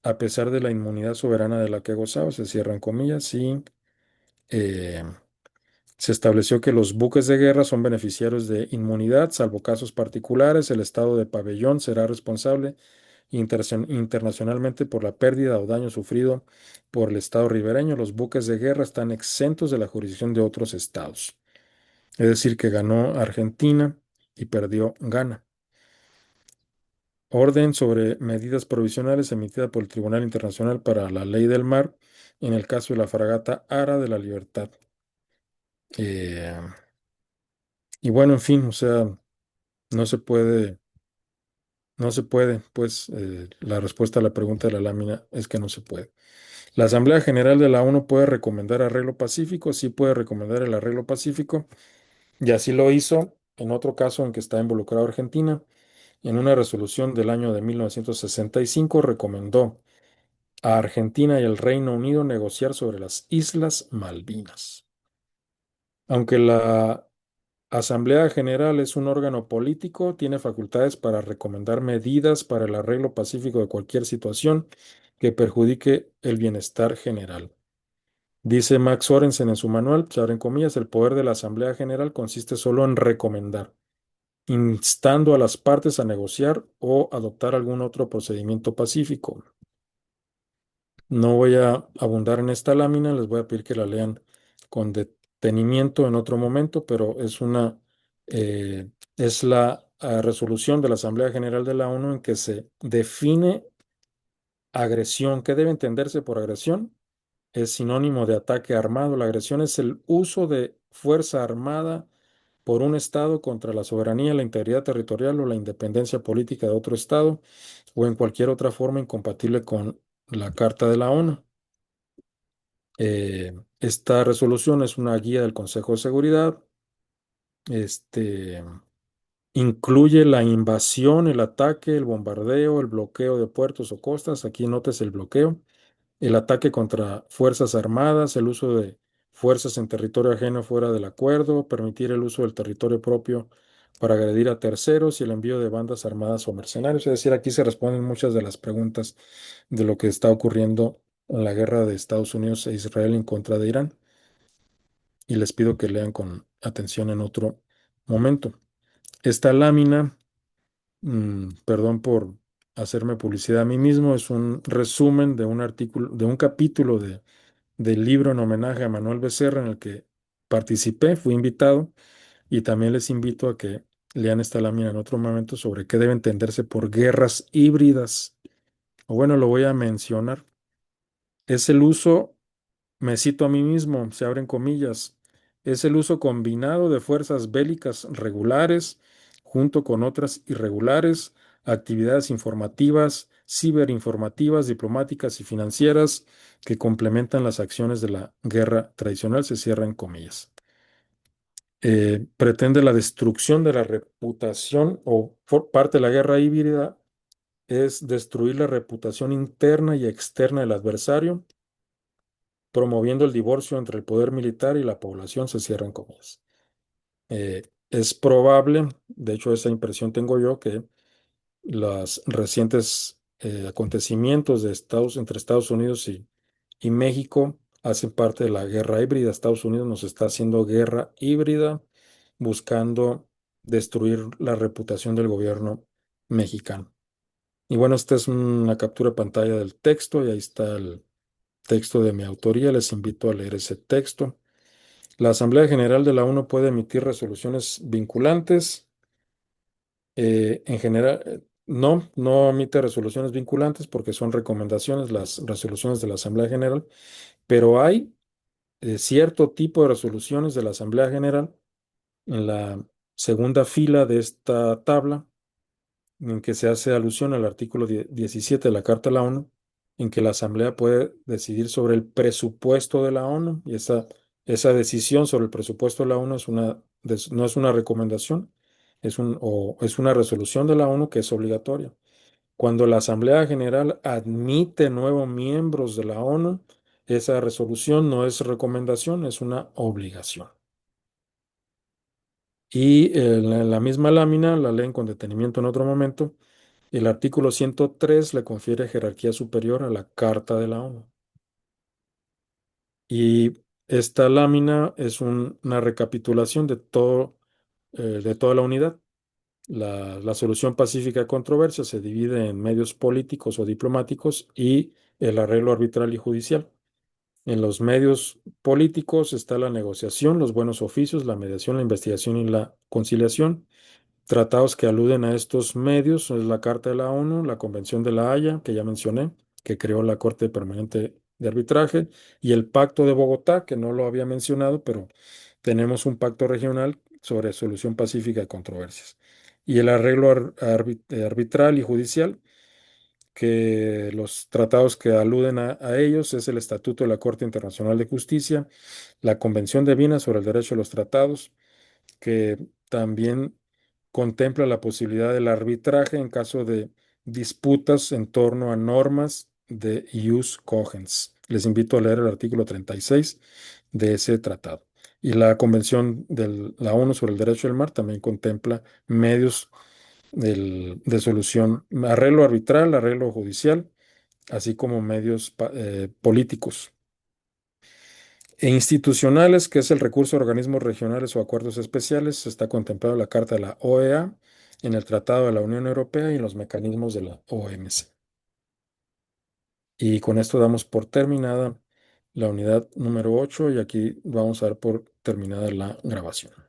a pesar de la inmunidad soberana de la que gozaba, se cierran comillas, y eh, se estableció que los buques de guerra son beneficiarios de inmunidad, salvo casos particulares. El Estado de pabellón será responsable internacionalmente por la pérdida o daño sufrido por el Estado ribereño. Los buques de guerra están exentos de la jurisdicción de otros estados. Es decir, que ganó Argentina y perdió Ghana. Orden sobre medidas provisionales emitida por el Tribunal Internacional para la Ley del Mar en el caso de la fragata Ara de la Libertad. Eh, y bueno, en fin, o sea, no se puede, no se puede, pues la respuesta a la pregunta de la lámina es que no se puede. La Asamblea General de la ONU puede recomendar arreglo pacífico, sí puede recomendar el arreglo pacífico, y así lo hizo en otro caso en que está involucrado Argentina. En una resolución del año de 1965 recomendó a Argentina y el Reino Unido negociar sobre las Islas Malvinas. Aunque la Asamblea General es un órgano político, tiene facultades para recomendar medidas para el arreglo pacífico de cualquier situación que perjudique el bienestar general. Dice Max Sorensen en su manual, se abren comillas, el poder de la Asamblea General consiste solo en recomendar, instando a las partes a negociar o adoptar algún otro procedimiento pacífico. No voy a abundar en esta lámina, les voy a pedir que la lean con detenimiento en otro momento, pero es la resolución de la Asamblea General de la ONU en que se define agresión. ¿Qué debe entenderse por agresión? Es sinónimo de ataque armado. La agresión es el uso de fuerza armada por un Estado contra la soberanía, la integridad territorial o la independencia política de otro Estado o en cualquier otra forma incompatible con la Carta de la ONU. Esta resolución es una guía del Consejo de Seguridad. Este, incluye la invasión, el ataque, el bombardeo, el bloqueo de puertos o costas. Aquí notes el bloqueo, el ataque contra fuerzas armadas, el uso de fuerzas en territorio ajeno fuera del acuerdo, permitir el uso del territorio propio para agredir a terceros y el envío de bandas armadas o mercenarios. Es decir, aquí se responden muchas de las preguntas de lo que está ocurriendo en la guerra de Estados Unidos e Israel en contra de Irán. Y les pido que lean con atención en otro momento. Esta lámina, perdón por hacerme publicidad a mí mismo, es un resumen de un artículo, de un capítulo del libro en homenaje a Manuel Becerra en el que participé, fui invitado y también les invito a que lean esta lámina en otro momento sobre qué debe entenderse por guerras híbridas. O bueno, lo voy a mencionar. Es el uso, me cito a mí mismo, se abren comillas, es el uso combinado de fuerzas bélicas regulares junto con otras irregulares, actividades informativas, ciberinformativas, diplomáticas y financieras que complementan las acciones de la guerra tradicional, se cierran comillas. Pretende la destrucción de la reputación o parte de la guerra híbrida es destruir la reputación interna y externa del adversario, promoviendo el divorcio entre el poder militar y la población, se cierran comillas. Es probable, de hecho esa impresión tengo yo, que los recientes acontecimientos entre Estados Unidos y México hacen parte de la guerra híbrida. Estados Unidos nos está haciendo guerra híbrida buscando destruir la reputación del gobierno mexicano. Y bueno, esta es una captura de pantalla del texto y ahí está el texto de mi autoría. Les invito a leer ese texto. La Asamblea General de la ONU puede emitir resoluciones vinculantes. En general, no emite resoluciones vinculantes porque son recomendaciones las resoluciones de la Asamblea General, pero hay cierto tipo de resoluciones de la Asamblea General en la segunda fila de esta tabla, en que se hace alusión al artículo 17 de la Carta de la ONU, en que la Asamblea puede decidir sobre el presupuesto de la ONU, y esa decisión sobre el presupuesto de la ONU no es una recomendación, es una resolución de la ONU que es obligatoria. Cuando la Asamblea General admite nuevos miembros de la ONU, esa resolución no es recomendación, es una obligación. Y en la misma lámina, la leen con detenimiento en otro momento, el artículo 103 le confiere jerarquía superior a la Carta de la ONU. Y esta lámina es una recapitulación de toda la unidad. La solución pacífica de controversia se divide en medios políticos o diplomáticos y el arreglo arbitral y judicial. En los medios políticos está la negociación, los buenos oficios, la mediación, la investigación y la conciliación. Tratados que aluden a estos medios es la Carta de la ONU, la Convención de la Haya, que ya mencioné, que creó la Corte Permanente de Arbitraje, y el Pacto de Bogotá, que no lo había mencionado, pero tenemos un pacto regional sobre solución pacífica de controversias. Y el arreglo arbitral y judicial, que los tratados que aluden a ellos es el Estatuto de la Corte Internacional de Justicia, la Convención de Viena sobre el Derecho de los Tratados, que también contempla la posibilidad del arbitraje en caso de disputas en torno a normas de ius cogens. Les invito a leer el artículo 36 de ese tratado. Y la Convención de la ONU sobre el Derecho del Mar también contempla medios de solución, arreglo arbitral, arreglo judicial, así como medios políticos. E institucionales, que es el recurso a organismos regionales o acuerdos especiales, está contemplado en la Carta de la OEA, en el Tratado de la Unión Europea y en los mecanismos de la OMC. Y con esto damos por terminada la unidad número 8 y aquí vamos a dar por terminada la grabación.